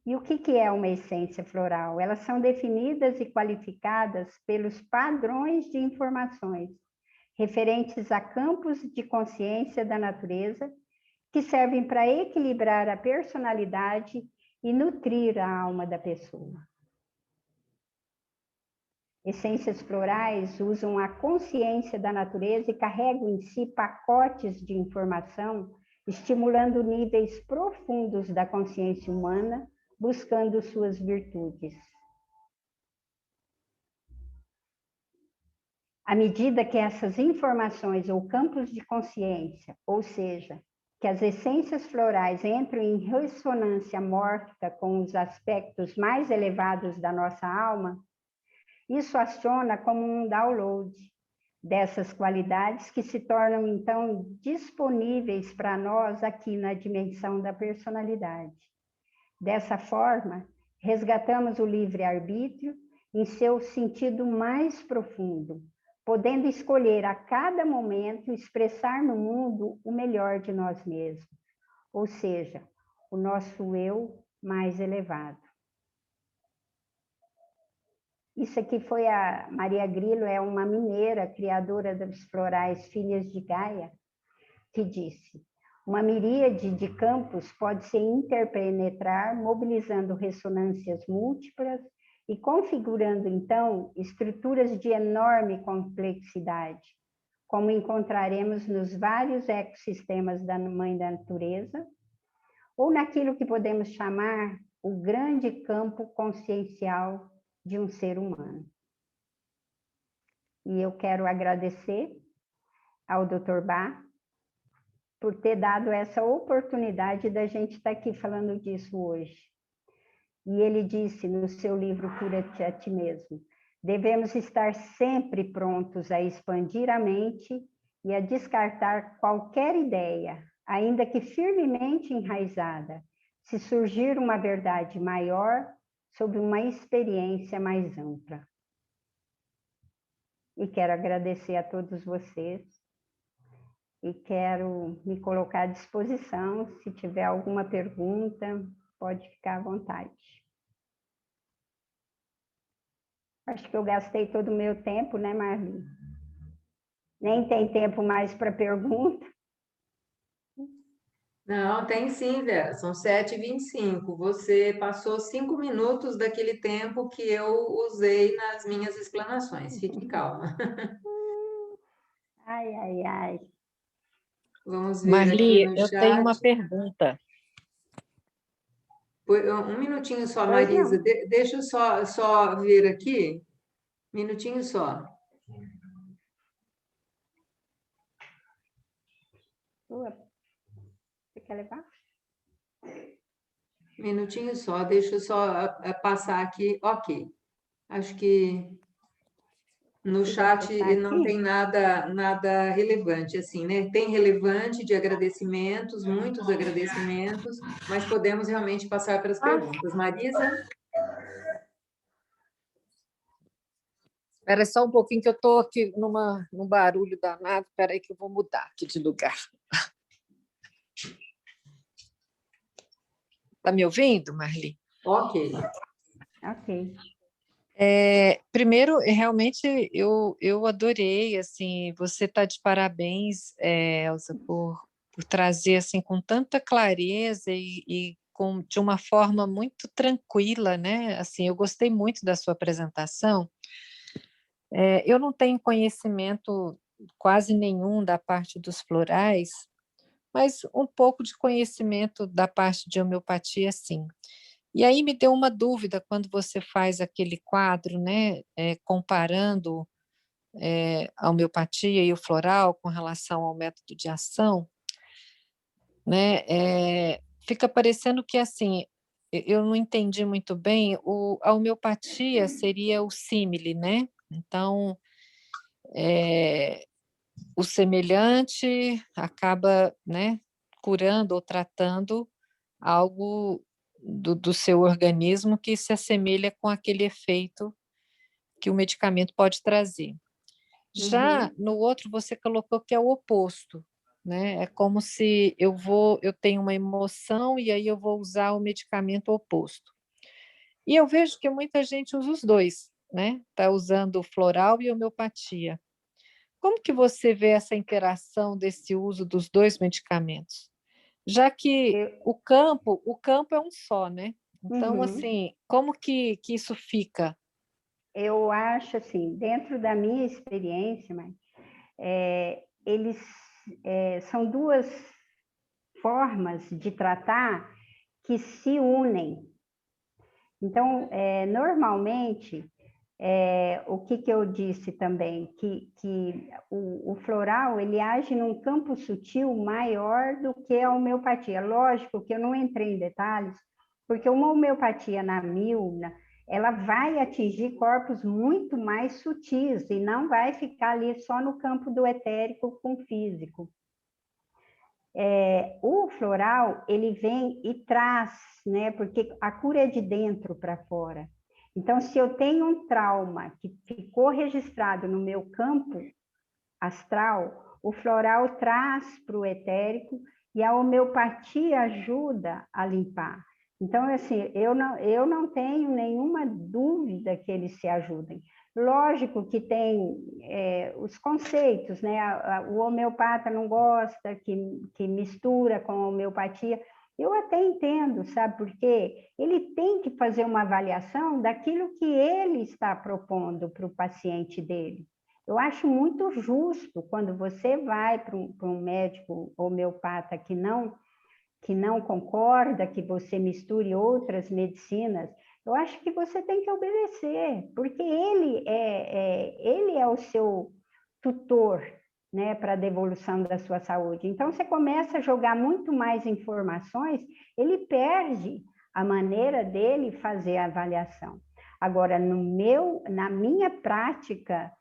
E o que é uma essência floral? Elas são definidas e qualificadas pelos padrões de informações referentes a campos de consciência da natureza que servem para equilibrar a personalidade e nutrir a alma da pessoa. Essências florais usam a consciência da natureza e carregam em si pacotes de informação, estimulando níveis profundos da consciência humana, buscando suas virtudes. À medida que essas informações ou campos de consciência, ou seja, que as essências florais entram em ressonância mórfica com os aspectos mais elevados da nossa alma, isso aciona como um download dessas qualidades que se tornam, então, disponíveis para nós aqui na dimensão da personalidade. Dessa forma, resgatamos o livre-arbítrio em seu sentido mais profundo, podendo escolher a cada momento expressar no mundo o melhor de nós mesmos, ou seja, o nosso eu mais elevado. Isso aqui foi a Maria Grillo, é uma mineira, criadora dos florais Filhas de Gaia, que disse: uma miríade de campos pode se interpenetrar, mobilizando ressonâncias múltiplas e configurando, então, estruturas de enorme complexidade, como encontraremos nos vários ecossistemas da Mãe da Natureza, ou naquilo que podemos chamar o grande campo consciencial de um ser humano. E eu quero agradecer ao Dr. Bach por ter dado essa oportunidade da gente estar aqui falando disso hoje. E ele disse no seu livro Cura-te a ti mesmo: devemos estar sempre prontos a expandir a mente e a descartar qualquer ideia, ainda que firmemente enraizada, se surgir uma verdade maior sobre uma experiência mais ampla. E quero agradecer a todos vocês e quero me colocar à disposição. Se tiver alguma pergunta, pode ficar à vontade. Acho que eu gastei todo o meu tempo, né, Marli? Nem tem tempo mais para pergunta. Não, tem sim, Vera. São 7h25. Você passou 5 minutos daquele tempo que eu usei nas minhas explanações. Fique calma. Ai, ai, ai. Vamos ver aqui Marli, no eu tenho uma chat. pergunta. Um minutinho só, Pois Marisa. não. Deixa eu só ver aqui. Minutinho só. Você quer levar? Minutinho só. Deixa eu só passar aqui. Ok. Acho que no Consigo chat acessar não tem aqui? nada relevante, assim, né? Tem relevante de agradecimentos, muitos agradecimentos, mas podemos realmente passar para as perguntas. Marisa? Espera só um pouquinho que eu estou aqui num barulho danado. Espera aí que eu vou mudar aqui de lugar. Está me ouvindo, Marli? Ok. Ok. Primeiro, realmente, eu adorei, assim, você está de parabéns, Elza, por trazer, assim, com tanta clareza e de uma forma muito tranquila, né? Assim, eu gostei muito da sua apresentação. Eu não tenho conhecimento quase nenhum da parte dos florais, mas um pouco de conhecimento da parte de homeopatia, sim. E aí me deu uma dúvida quando você faz aquele quadro, né, comparando a homeopatia e o floral com relação ao método de ação, né, fica parecendo que assim, eu não entendi muito bem, a homeopatia seria o símile, né? Então, o semelhante acaba, né, curando ou tratando algo do seu organismo que se assemelha com aquele efeito que o medicamento pode trazer. Já Uhum. no outro, você colocou que é o oposto, né? É como se eu tenho uma emoção e aí eu vou usar o medicamento oposto. E eu vejo que muita gente usa os dois, né? Está usando o floral e a homeopatia. Como que você vê essa interação desse uso dos dois medicamentos? Já que Eu, o campo é um só, né? Então, uhum. assim, como que isso fica? Eu acho assim, dentro da minha experiência, mas, eles são duas formas de tratar que se unem. Então, normalmente, o que eu disse também, que o floral, ele age num campo sutil maior do que a homeopatia. Lógico que eu não entrei em detalhes, porque uma homeopatia na milna, ela vai atingir corpos muito mais sutis e não vai ficar ali só no campo do etérico com o físico. O floral, ele vem e traz, né? Porque a cura é de dentro para fora. Então, se eu tenho um trauma que ficou registrado no meu campo astral, o floral traz para o etérico e a homeopatia ajuda a limpar. Então, assim, eu não tenho nenhuma dúvida que eles se ajudem. Lógico que tem os conceitos, né? O homeopata não gosta que mistura com a homeopatia. Eu até entendo, sabe por quê? Ele tem que fazer uma avaliação daquilo que ele está propondo para o paciente dele. Eu acho muito justo quando você vai para um médico homeopata que não concorda que você misture outras medicinas. Eu acho que você tem que obedecer, porque ele é o seu tutor, né, para a devolução da sua saúde. Então, você começa a jogar muito mais informações, ele perde a maneira dele fazer a avaliação. Agora, na minha prática,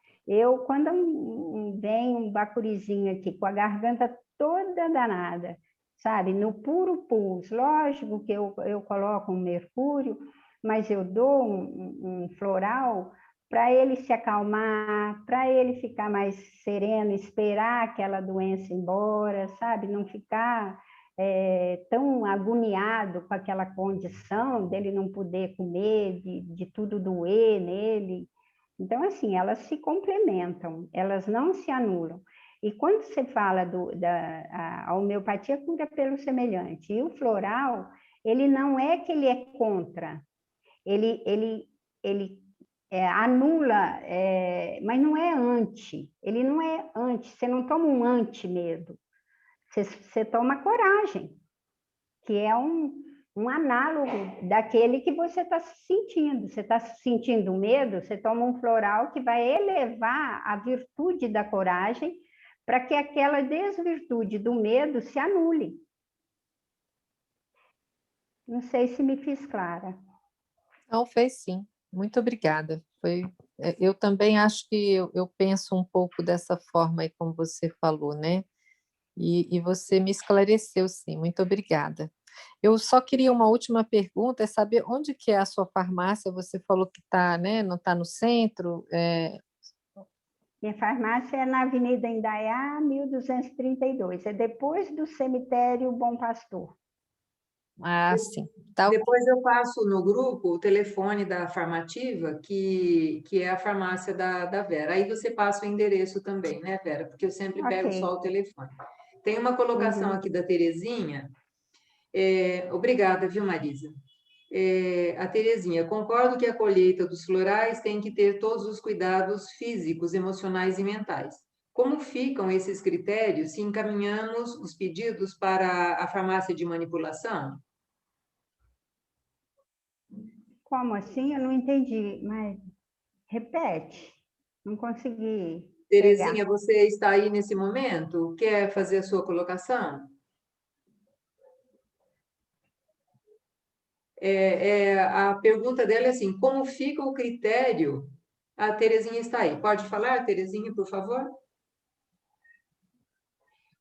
quando vem um bacurizinho aqui com a garganta toda danada, sabe, no puro pus, lógico que eu coloco um mercúrio, mas eu dou um floral para ele se acalmar, para ele ficar mais sereno, esperar aquela doença ir embora, sabe, não ficar tão agoniado com aquela condição dele não poder comer, de tudo doer nele. Então, assim, elas se complementam, elas não se anulam. E quando você fala a homeopatia cura pelo semelhante, e o floral, ele não é que ele é contra, ele anula, mas não é anti, ele não é anti, você não toma um anti-medo, você toma coragem, que é um análogo daquele que você está sentindo. Você está sentindo medo, você toma um floral que vai elevar a virtude da coragem para que aquela desvirtude do medo se anule. Não sei se me fiz clara. Não, fez sim. Muito obrigada. Eu também acho que eu penso um pouco dessa forma aí como você falou, né? E você me esclareceu, sim. Muito obrigada. Eu só queria uma última pergunta, é saber onde que é a sua farmácia? Você falou que está, né? Não está no centro? Minha farmácia é na Avenida Indaiá, 1232. É depois do cemitério Bom Pastor. Ah, sim. Tá. Depois eu passo no grupo o telefone da Farmativa, que é a farmácia da Vera. Aí você passa o endereço também, né, Vera? Porque eu sempre Ok. pego só o telefone. Tem uma colocação Uhum. aqui da Terezinha. Obrigada, viu, Marisa? A Terezinha, concordo que a colheita dos florais tem que ter todos os cuidados físicos, emocionais e mentais. Como ficam esses critérios se encaminhamos os pedidos para a farmácia de manipulação? Como assim? Eu não entendi, mas repete. Não consegui Terezinha, pegar. você está aí nesse momento? Quer fazer a sua colocação? A pergunta dela é assim: como fica o critério? A Terezinha está aí. Pode falar, Terezinha, por favor?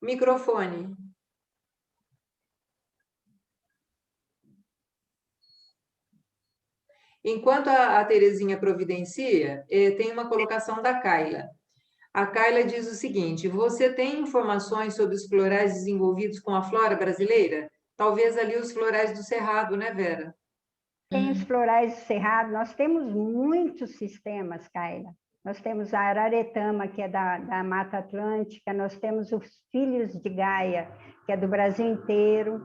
Microfone. Enquanto a Terezinha providencia, tem uma colocação da Kaila. A Kaila diz o seguinte: você tem informações sobre os florais desenvolvidos com a flora brasileira? Talvez ali os florais do Cerrado, né, Vera? Tem os florais do Cerrado, nós temos muitos sistemas, Kaila. Nós temos a araretama, que é da Mata Atlântica, nós temos os filhos de Gaia, que é do Brasil inteiro.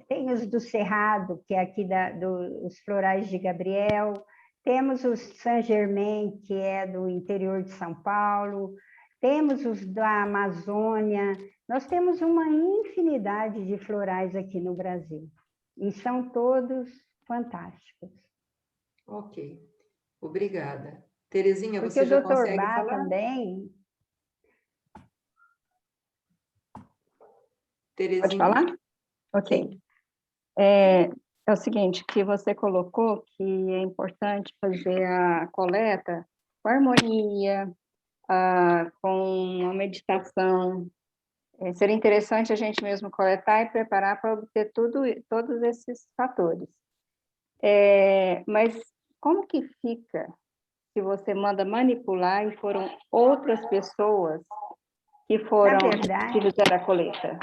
Tem os do Cerrado, que é aqui dos florais de Gabriel. Temos os Saint-Germain, que é do interior de São Paulo. Temos os da Amazônia. Nós temos uma infinidade de florais aqui no Brasil. E são todos fantásticos. Ok, obrigada. Terezinha, Porque você o já Dr. consegue Bá falar? também... Terezinha? Pode falar? Ok. É o seguinte, que você colocou que é importante fazer a coleta com harmonia, com a meditação. Seria interessante a gente mesmo coletar e preparar para obter todos esses fatores. Mas como que fica se você manda manipular e foram outras pessoas que fizeram a colheita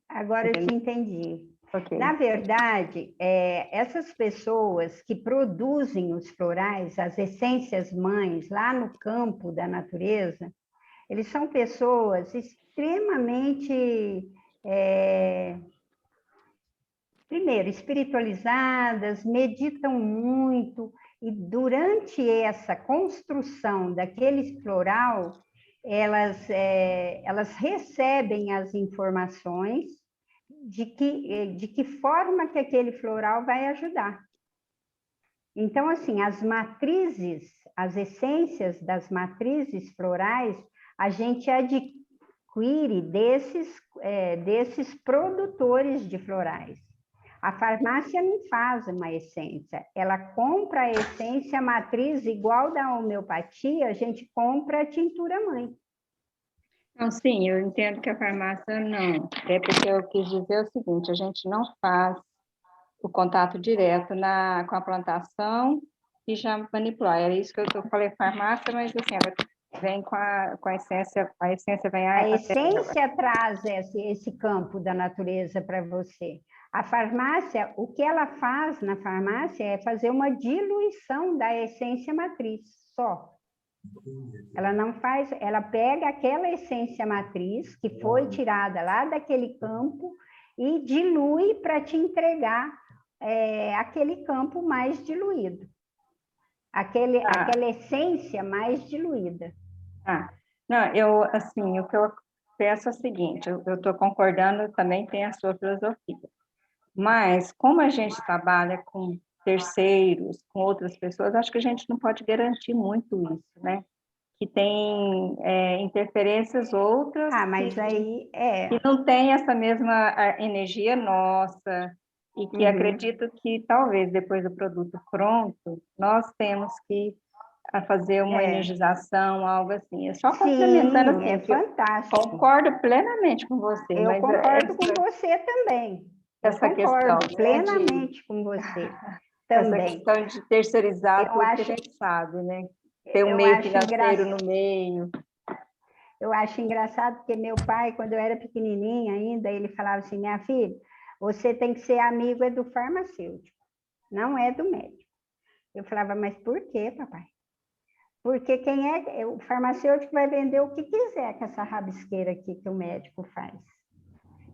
Agora eu te entendi. Okay. Na verdade, essas pessoas que produzem os florais, as essências mães, lá no campo da natureza, eles são pessoas extremamente, primeiro, espiritualizadas, meditam muito, e durante essa construção daquele floral, elas recebem as informações de que forma que aquele floral vai ajudar. Então, assim, as essências das matrizes florais, a gente adquire desses produtores de florais. A farmácia não faz uma essência, ela compra a essência matriz igual da homeopatia, a gente compra a tintura mãe. Não, sim, eu entendo que a farmácia não. É porque eu quis dizer o seguinte, a gente não faz o contato direto com a plantação e já manipular. Era isso que eu falei, farmácia, mas assim, ela vem com a essência, a essência vem... A essência traz esse campo da natureza para você. A farmácia, o que ela faz na farmácia é fazer uma diluição da essência matriz, só. Ela não faz, ela pega aquela essência matriz que foi tirada lá daquele campo e dilui para te entregar aquele campo mais diluído. Aquela essência mais diluída. Não, assim, o que eu peço é o seguinte, eu estou concordando, também tem a sua filosofia. Mas, como a gente trabalha com terceiros, com outras pessoas, acho que a gente não pode garantir muito isso, né? Que tem interferências outras mas aí que não tem essa mesma energia nossa e que acredito que talvez depois do produto pronto, nós temos que fazer uma energização, algo assim. É só complementando assim, fantástico. Concordo plenamente com você. Eu concordo com você também. Essa questão plenamente com você também. Essa questão de terceirizar tudo que a gente sabe, né? Ter um meio financeiro no meio. Eu acho engraçado porque meu pai, quando eu era pequenininha ainda, ele falava assim, minha filha, você tem que ser amigo do farmacêutico, não é do médico. Eu falava, mas por quê, papai? Porque o farmacêutico vai vender o que quiser com essa rabisqueira aqui que o médico faz.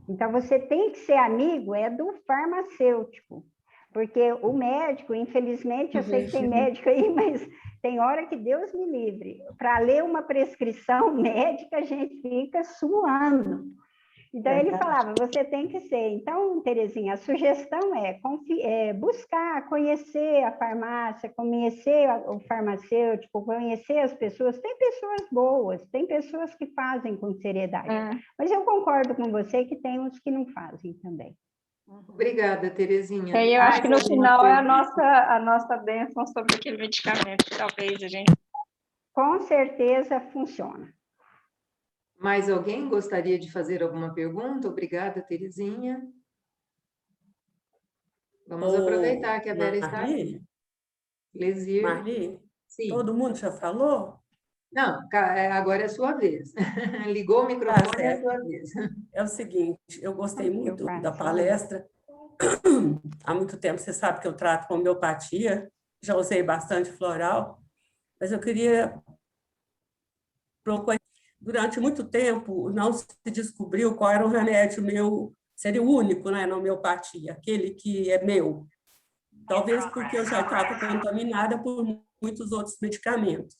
Então, você tem que ser amigo do farmacêutico, porque o médico, infelizmente, eu sei que tem médico aí, mas tem hora que Deus me livre. Para ler uma prescrição médica, a gente fica suando. Então, ele falava, você tem que ser. Então, Terezinha, a sugestão é buscar, conhecer a farmácia, conhecer o farmacêutico, conhecer as pessoas. Tem pessoas boas, tem pessoas que fazem com seriedade. Mas eu concordo com você que tem uns que não fazem também. Obrigada, Terezinha. Eu acho que no final é a nossa bênção sobre aquele medicamento que talvez a gente... Com certeza funciona. Mais alguém gostaria de fazer alguma pergunta? Obrigada, Terezinha. Vamos Ô, aproveitar que a Vera está aqui. Marli, Lesir, Marli, sim. todo mundo já falou? Não, agora é a sua vez. Ligou o Tá microfone, é a certo. sua vez. É o seguinte, eu gostei Eu muito da passo. palestra. Há muito tempo você sabe que eu trato com homeopatia, já usei bastante floral, mas eu queria procurar. Durante muito tempo, não se descobriu qual era o remédio meu, seria o único, né, na homeopatia, aquele que é meu. Talvez porque eu já estava contaminada por muitos outros medicamentos.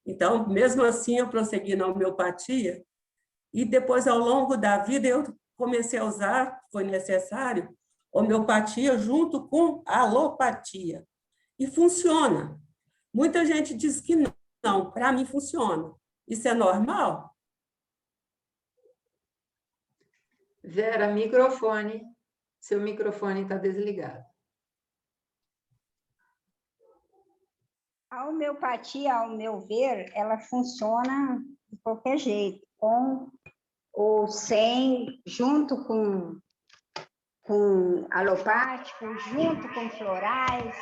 Então, mesmo assim, eu prossegui na homeopatia e depois, ao longo da vida, eu comecei a usar, foi necessário, homeopatia junto com alopatia. E funciona. Muita gente diz que não, para mim funciona. Isso é normal? Vera, microfone. Seu microfone está desligado. A homeopatia, ao meu ver, ela funciona de qualquer jeito, com ou sem, junto com alopático, junto com florais,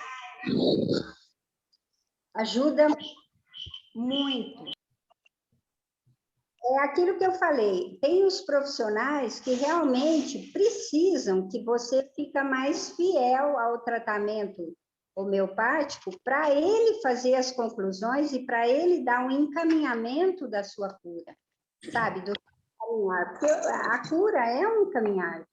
ajuda muito. É aquilo que eu falei, tem os profissionais que realmente precisam que você fica mais fiel ao tratamento homeopático para ele fazer as conclusões e para ele dar um encaminhamento da sua cura, sabe? Porque a cura é um caminhar.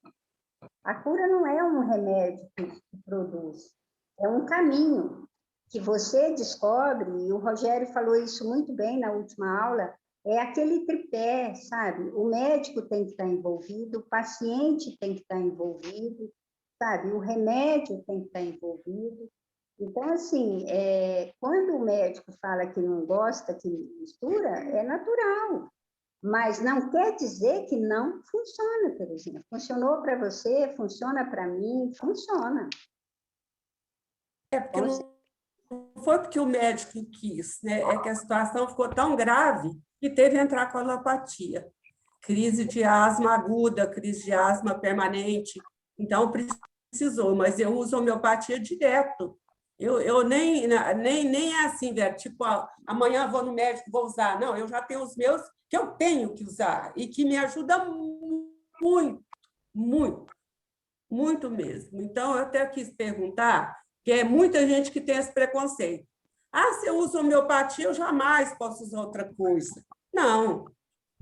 A cura não é um remédio que produz, é um caminho que você descobre, e o Rogério falou isso muito bem na última aula, é aquele tripé, sabe? O médico tem que estar envolvido, o paciente tem que estar envolvido, sabe? O remédio tem que estar envolvido. Então, assim, quando o médico fala que não gosta, que mistura, é natural. Mas não quer dizer que não funciona, Terezinha. Funcionou para você, funciona para mim, funciona. É porque não foi porque o médico quis, né? É que a situação ficou tão grave que teve que entrar com a alopatia. Crise de asma aguda, crise de asma permanente. Então, precisou, mas eu uso homeopatia direto. Eu nem é assim, velho, tipo, amanhã vou no médico, vou usar. Não, eu já tenho os meus que eu tenho que usar e que me ajuda muito, muito, muito mesmo. Então, eu até quis perguntar, que é muita gente que tem esse preconceito. Ah, se eu uso homeopatia, eu jamais posso usar outra coisa. Não,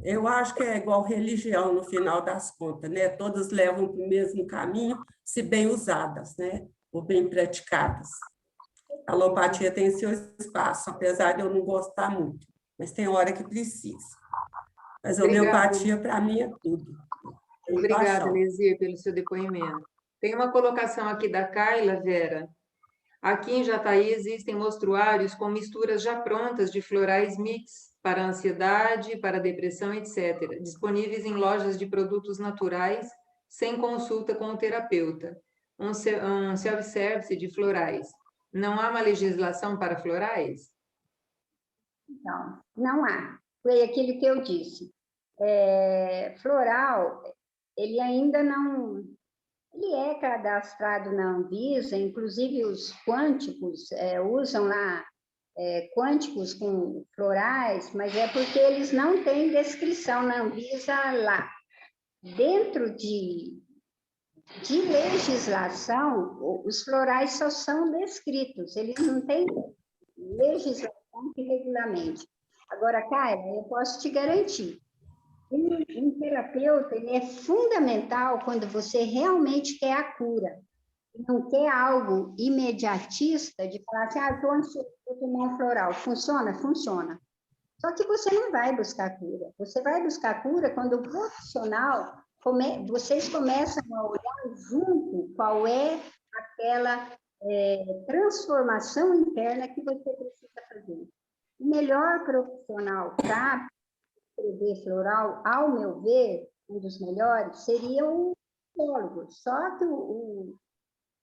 eu acho que é igual religião no final das contas, né? Todas levam para o mesmo caminho, se bem usadas, né? Ou bem praticadas. A alopatia tem seu espaço, apesar de eu não gostar muito, mas tem hora que precisa. Mas a Obrigada. homeopatia, para mim, é tudo. Obrigada, Lesir, pelo seu depoimento. Tem uma colocação aqui da Carla, Vera. Aqui em Jataí existem mostruários com misturas já prontas de florais mix para ansiedade, para depressão, etc., disponíveis em lojas de produtos naturais, sem consulta com o terapeuta. Um self-service de florais. Não há uma legislação para florais? Não, não há. Foi aquilo que eu disse. Floral, ele ainda não... Ele é cadastrado na Anvisa, inclusive os quânticos usam lá quânticos com florais, mas é porque eles não têm descrição na Anvisa lá. Dentro de legislação, os florais só são descritos, eles não têm legislação que regulamente. Agora, Caio, eu posso te garantir, um terapeuta ele é fundamental quando você realmente quer a cura. Não quer algo imediatista de falar assim, estou ansioso, vou tomar um floral. Funciona? Funciona. Só que você não vai buscar cura. Você vai buscar cura quando o profissional, vocês começam a olhar junto qual é aquela transformação interna que você precisa fazer. O melhor profissional para escrever floral, ao meu ver, um dos melhores, seria o psicólogo. Só que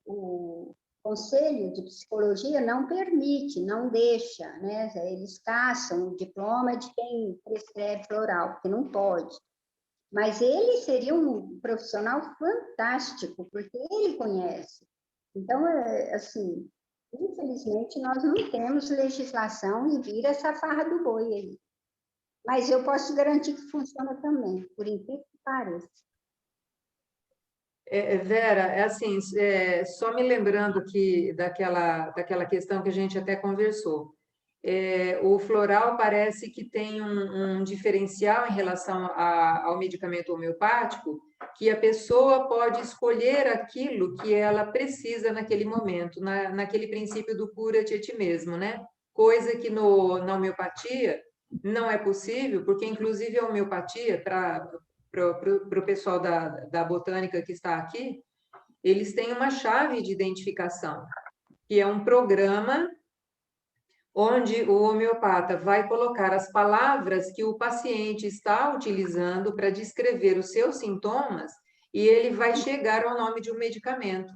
o Conselho de Psicologia não permite, não deixa, né? Eles caçam o diploma de quem prescreve floral, porque não pode. Mas ele seria um profissional fantástico, porque ele conhece. Então, assim, infelizmente, nós não temos legislação e vira essa farra do boi aí. Mas eu posso garantir que funciona também, por incrível que pareça. Vera, é assim, só me lembrando que daquela questão que a gente até conversou. O floral parece que tem um diferencial em relação ao medicamento homeopático, que a pessoa pode escolher aquilo que ela precisa naquele momento, naquele princípio do cura-te a ti mesmo, né? Coisa que na homeopatia não é possível, porque inclusive a homeopatia, para o pessoal da botânica que está aqui, eles têm uma chave de identificação, que é um programa onde o homeopata vai colocar as palavras que o paciente está utilizando para descrever os seus sintomas e ele vai chegar ao nome de um medicamento.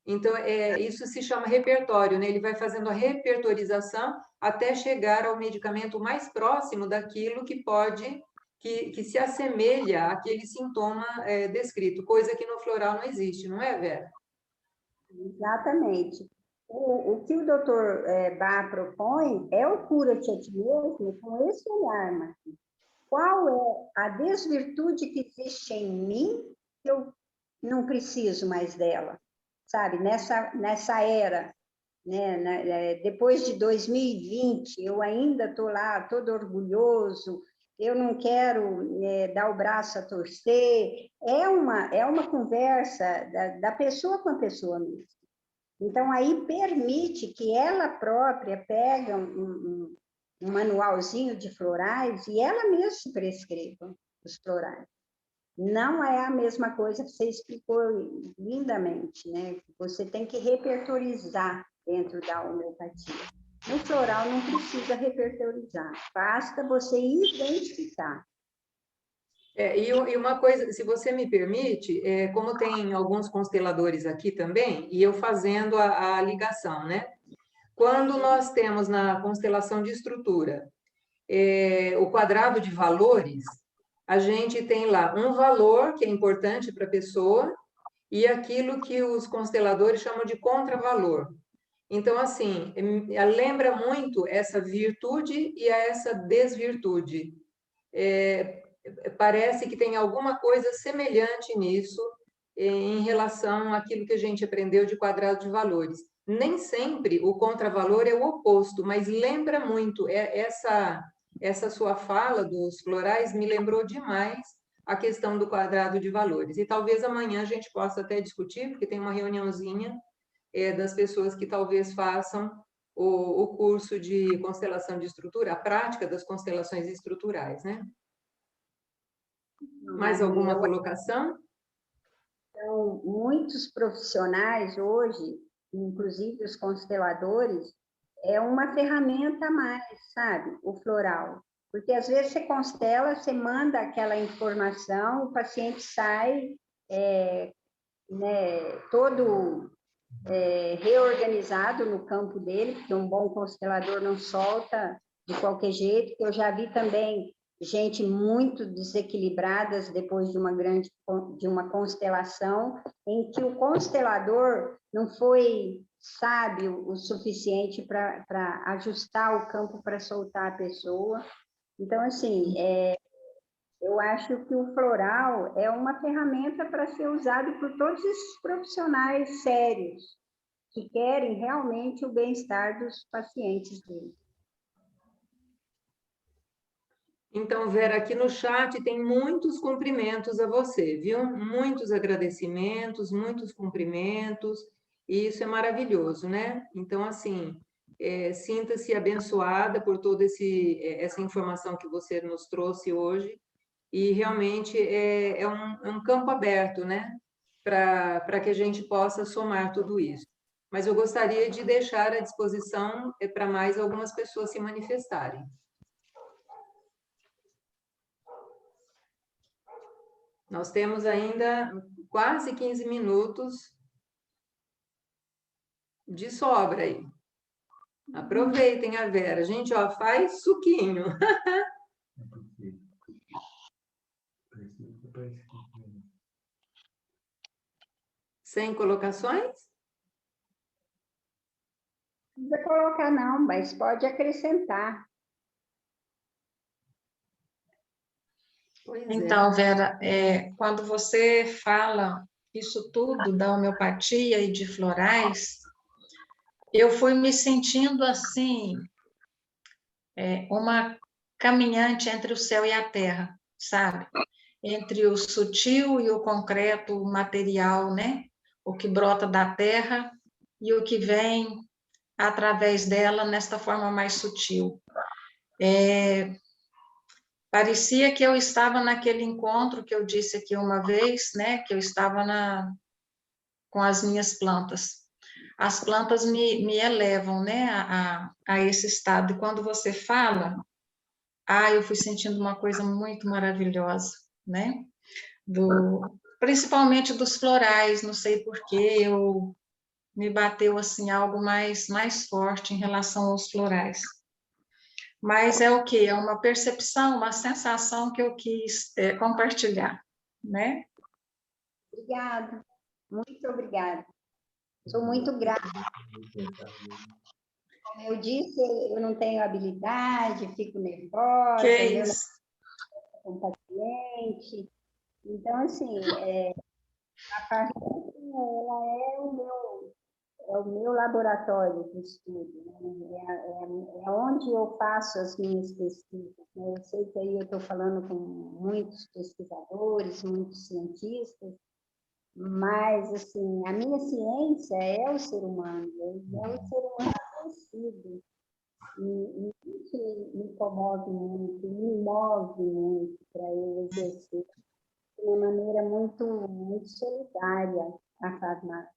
Então, isso se chama repertório, né? Ele vai fazendo a repertorização até chegar ao medicamento mais próximo daquilo que se assemelha àquele sintoma descrito, coisa que no floral não existe, não é, Vera? Exatamente. O que o doutor Bach propõe é o cura-te a ti mesmo com esse olhar, Martim. Qual é a desvirtude que existe em mim que eu não preciso mais dela? Sabe, nessa era, né, depois de 2020, eu ainda estou lá todo orgulhoso, eu não quero dar o braço a torcer. É uma conversa da pessoa com a pessoa mesmo. Então, aí permite que ela própria pegue um manualzinho de florais e ela mesma se prescreva os florais. Não é a mesma coisa que você explicou lindamente, né? Você tem que repertorizar dentro da homeopatia. No floral não precisa repertorizar, basta você identificar. E uma coisa, se você me permite, como tem alguns consteladores aqui também, e eu fazendo a ligação, né? Quando nós temos na constelação de estrutura o quadrado de valores, a gente tem lá um valor que é importante para a pessoa e aquilo que os consteladores chamam de contravalor. Então, assim, lembra muito essa virtude e essa desvirtude. Parece que tem alguma coisa semelhante nisso em relação àquilo que a gente aprendeu de quadrado de valores. Nem sempre o contravalor é o oposto, mas lembra muito. Essa sua fala dos florais me lembrou demais a questão do quadrado de valores. E talvez amanhã a gente possa até discutir, porque tem uma reuniãozinha das pessoas que talvez façam o curso de constelação de estrutura, a prática das constelações estruturais, né? Mais alguma colocação? Então, muitos profissionais hoje, inclusive os consteladores, é uma ferramenta a mais, sabe? O floral. Porque às vezes você constela, você manda aquela informação, o paciente sai todo reorganizado no campo dele, porque um bom constelador não solta de qualquer jeito. Eu já vi também gente muito desequilibradas depois de uma constelação, em que o constelador não foi sábio o suficiente para ajustar o campo para soltar a pessoa. Então, assim, eu acho que o floral é uma ferramenta para ser usado por todos esses profissionais sérios que querem realmente o bem-estar dos pacientes deles. Então, Vera, aqui no chat tem muitos cumprimentos a você, viu? Muitos agradecimentos, muitos cumprimentos, e isso é maravilhoso, né? Então, assim, sinta-se abençoada por toda essa informação que você nos trouxe hoje, e realmente é um campo aberto, né? Para que a gente possa somar tudo isso. Mas eu gostaria de deixar à disposição para mais algumas pessoas se manifestarem. Nós temos ainda quase 15 minutos de sobra aí. Aproveitem a Vera. Gente, ó, faz suquinho. Sem colocações? precisa colocar, não, mas pode acrescentar. Pois é. Então, Vera, quando você fala isso tudo da homeopatia e de florais, eu fui me sentindo assim, uma caminhante entre o céu e a terra, sabe? Entre o sutil e o concreto, o material, né? O que brota da terra e o que vem através dela nesta forma mais sutil. Parecia que eu estava naquele encontro que eu disse aqui uma vez, né? Que eu estava com as minhas plantas. As plantas me elevam, né? A esse estado. E quando você fala, eu fui sentindo uma coisa muito maravilhosa, né? Principalmente dos florais, não sei por que me bateu assim algo mais forte em relação aos florais. Mas é o quê? É uma percepção, uma sensação que eu quis compartilhar, né? Obrigada, muito obrigada. Sou muito grata. Como eu disse, eu não tenho habilidade, fico nervosa, Que meu isso? com o paciente. Então, assim, a farmácia, ela é o meu laboratório de estudo, né? É onde eu faço as minhas pesquisas, né? Eu sei que aí eu estou falando com muitos pesquisadores, muitos cientistas, mas, assim, a minha ciência é o ser humano, é o ser humano conhecido. E isso me comove muito, me move muito para eu exercer de uma maneira muito solidária a farmácia.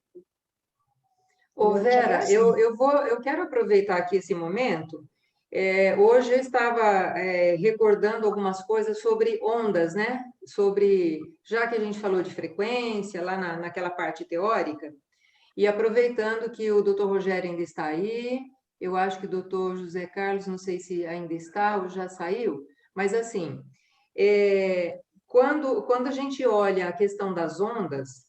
Ô, Vera, eu quero aproveitar aqui esse momento. Hoje eu estava recordando algumas coisas sobre ondas, né? Já que a gente falou de frequência, lá naquela parte teórica, e aproveitando que o doutor Rogério ainda está aí, eu acho que o doutor José Carlos, não sei se ainda está ou já saiu, mas assim, quando a gente olha a questão das ondas,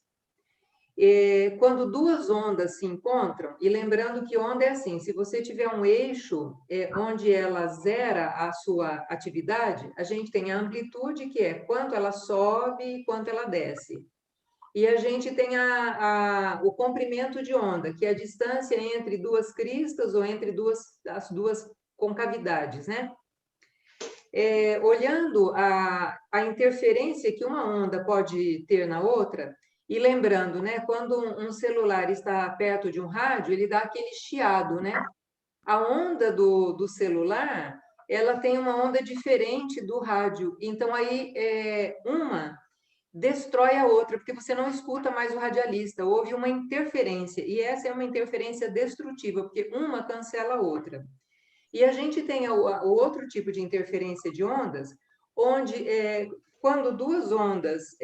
quando duas ondas se encontram, e lembrando que onda é assim, se você tiver um eixo onde ela zera a sua atividade, a gente tem a amplitude, que é quanto ela sobe e quanto ela desce. E a gente tem o comprimento de onda, que é a distância entre duas cristas ou entre as duas concavidades, né? Olhando a interferência que uma onda pode ter na outra, e lembrando, né, quando um celular está perto de um rádio, ele dá aquele chiado, né? A onda do celular, ela tem uma onda diferente do rádio. Então, aí, uma destrói a outra, porque você não escuta mais o radialista, houve uma interferência, e essa é uma interferência destrutiva, porque uma cancela a outra. E a gente tem o outro tipo de interferência de ondas, onde quando duas ondas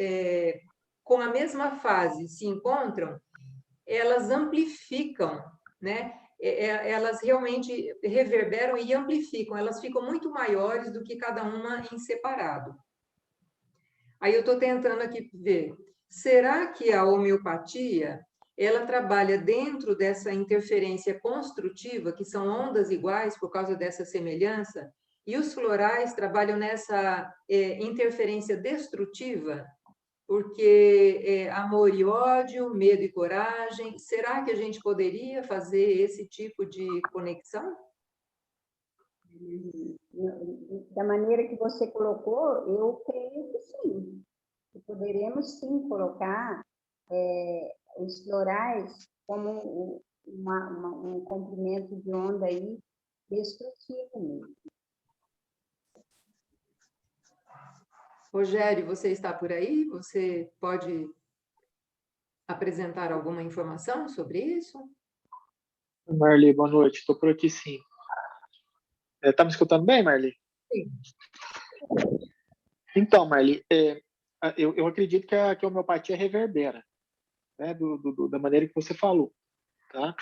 com a mesma fase se encontram, elas amplificam, né? Elas realmente reverberam e amplificam, elas ficam muito maiores do que cada uma em separado. Aí eu estou tentando aqui ver, será que a homeopatia, ela trabalha dentro dessa interferência construtiva, que são ondas iguais por causa dessa semelhança, e os florais trabalham nessa interferência destrutiva, porque amor e ódio, medo e coragem, será que a gente poderia fazer esse tipo de conexão? Da maneira que você colocou, eu creio que sim. Que poderemos sim colocar os florais como um comprimento de onda aí destrutivo mesmo. Rogério, você está por aí? Você pode apresentar alguma informação sobre isso? Marli, boa noite. Estou por aqui, sim. Está me escutando bem, Marli? Sim. Então, Marli, eu acredito que a homeopatia reverbera, né, da maneira que você falou. Tá?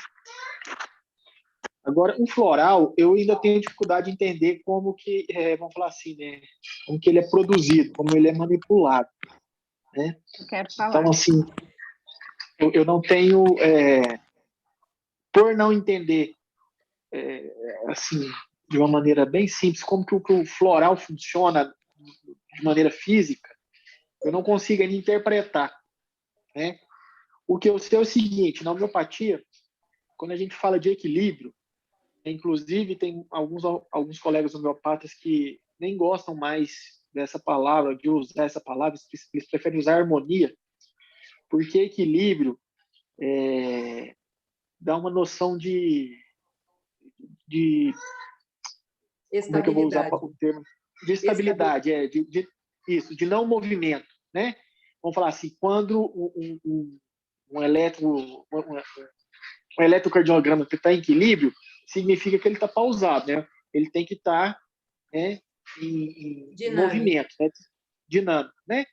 Agora, o floral, eu ainda tenho dificuldade de entender como que, vamos falar assim, né, como que ele é produzido, como ele é manipulado. Né? Eu quero falar. Então, assim, eu não tenho... por não entender assim, de uma maneira bem simples, como que o floral funciona de maneira física, eu não consigo ainda interpretar, né? O que eu sei é o seguinte, na homeopatia, quando a gente fala de equilíbrio, inclusive tem alguns colegas homeopatas que nem gostam mais dessa palavra, de usar essa palavra, eles preferem usar harmonia, porque equilíbrio dá uma noção de como é que eu vou usar o termo? De estabilidade, isso, de não movimento, né? Vamos falar assim, quando um eletrocardiograma está em equilíbrio, significa que ele está pausado, né? Ele tem que estar em movimento, né? Dinâmico, né?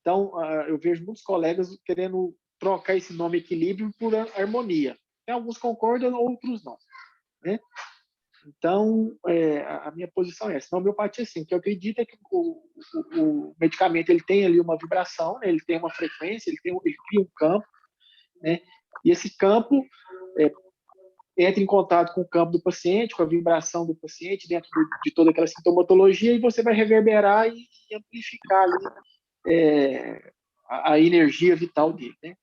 Então, eu vejo muitos colegas querendo trocar esse nome equilíbrio por harmonia. Alguns concordam, outros não, né? Então, a minha posição é essa. Na homeopatia, sim, o que eu acredito é que o medicamento ele tem ali uma vibração, né? Ele tem uma frequência, ele cria um campo, né? E esse campo entra em contato com o campo do paciente, com a vibração do paciente, dentro de toda aquela sintomatologia, e você vai reverberar e amplificar ali a energia vital dele, né?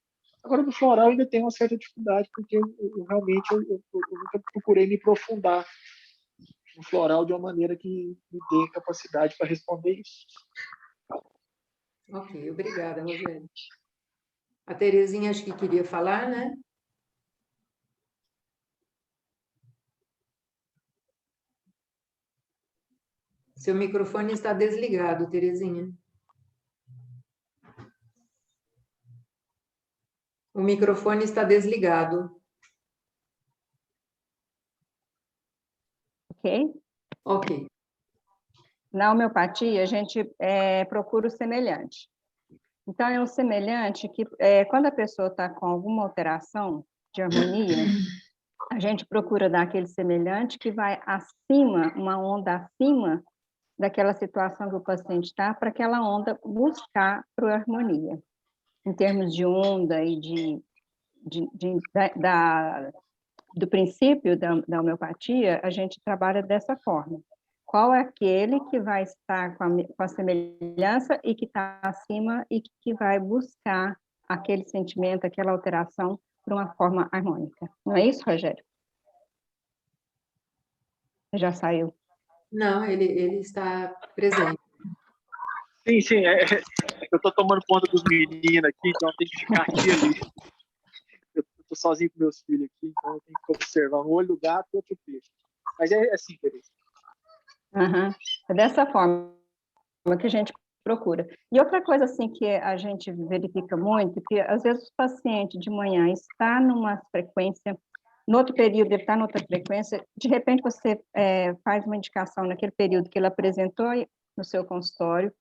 Agora, no floral, ainda tem uma certa dificuldade, porque realmente eu nunca procurei me aprofundar no floral de uma maneira que me dê capacidade para responder isso. Ok, obrigada, Rogério. A Terezinha acho que queria falar, né? Seu microfone está desligado, Terezinha. O microfone está desligado. Ok? Ok. Na homeopatia, a gente procura o semelhante. Então, é um semelhante que, quando a pessoa está com alguma alteração de harmonia, a gente procura dar aquele semelhante que vai acima, uma onda acima daquela situação que o paciente está, para aquela onda buscar para a harmonia. Em termos de onda e do princípio da homeopatia, a gente trabalha dessa forma. Qual é aquele que vai estar com a semelhança e que está acima e que vai buscar aquele sentimento, aquela alteração para uma forma harmônica. Não é isso, Rogério? Já saiu. Não, ele está presente. Sim, eu estou tomando conta dos meninos aqui, então eu tenho que ficar aqui ali. Eu estou sozinho com meus filhos aqui, então eu tenho que observar um olho do gato e outro peixe. Mas é assim, Teresa. Uhum. É dessa forma que a gente procura. E outra coisa assim que a gente verifica muito, que às vezes o paciente de manhã está numa frequência, no outro período ele está noutra frequência, de repente você faz uma indicação naquele período que ele apresentou no seu consultório,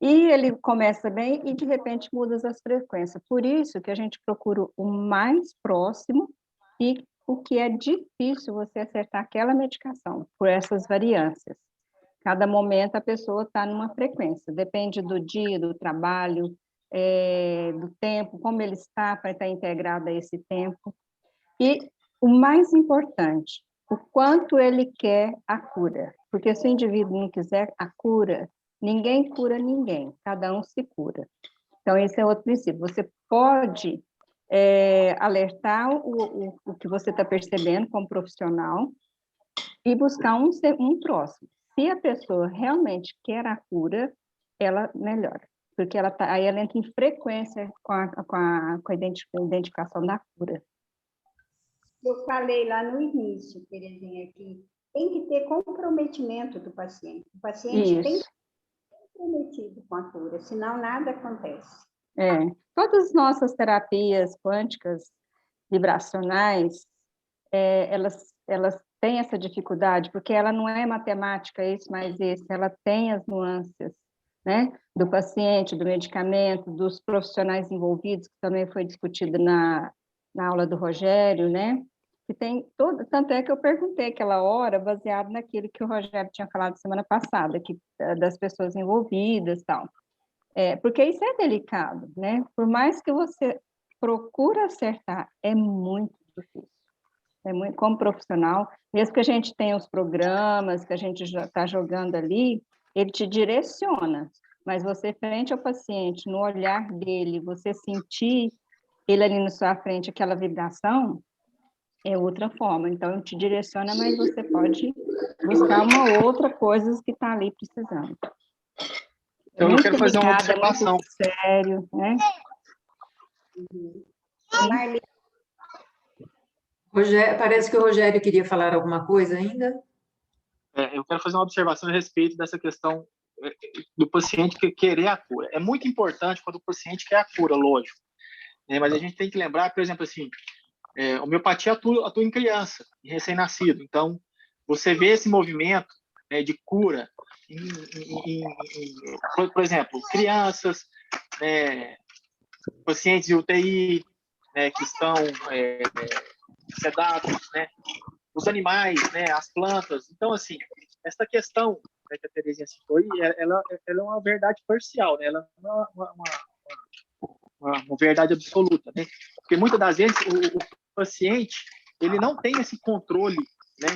e ele começa bem e de repente muda as frequências. Por isso que a gente procura o mais próximo e o que é difícil você acertar aquela medicação, por essas variâncias. Cada momento a pessoa está numa frequência, depende do dia, do trabalho, do tempo, como ele está para estar integrado a esse tempo. E o mais importante, o quanto ele quer a cura. Porque se o indivíduo não quiser a cura, ninguém cura ninguém, cada um se cura. Então, esse é outro princípio. Você pode alertar o que você está percebendo como profissional e buscar um próximo. Se a pessoa realmente quer a cura, ela melhora, porque aí ela entra em frequência com a identificação da cura. Eu falei lá no início, Terezinha, que tem que ter comprometimento do paciente. O paciente tem que ser comprometido com a cura, senão nada acontece. Todas as nossas terapias quânticas, vibracionais, elas têm essa dificuldade, porque ela não é matemática, isso mais isso, ela tem as nuances, né, do paciente, do medicamento, dos profissionais envolvidos, que também foi discutido na aula do Rogério, né, que tem todo, tanto é que eu perguntei aquela hora, baseado naquilo que o Rogério tinha falado semana passada, das pessoas envolvidas e tal. Porque isso é delicado, né, por mais que você procure acertar, é muito difícil. muito, como profissional, mesmo que a gente tenha os programas que a gente já está jogando ali, ele te direciona, mas você frente ao paciente, no olhar dele, você sentir ele ali na sua frente, aquela vibração, é outra forma. Então, ele te direciona, mas você pode buscar uma outra coisa que está ali precisando. Então, eu quero fazer uma observação. É muito sério, né? Marli, Parece que o Rogério queria falar alguma coisa ainda. Eu quero fazer uma observação a respeito dessa questão do paciente querer a cura. É muito importante quando o paciente quer a cura, lógico. Mas a gente tem que lembrar, por exemplo, assim, a homeopatia atua em criança, em recém-nascido. Então, você vê esse movimento, né, de cura por exemplo, crianças, pacientes de UTI, né, que estão sedados, né, os animais, né, as plantas. Então, assim, essa questão, né, que a Terezinha citou aí, ela é uma verdade parcial, né? Ela não é uma verdade absoluta, né? Porque muitas das vezes o paciente, ele não tem esse controle, né?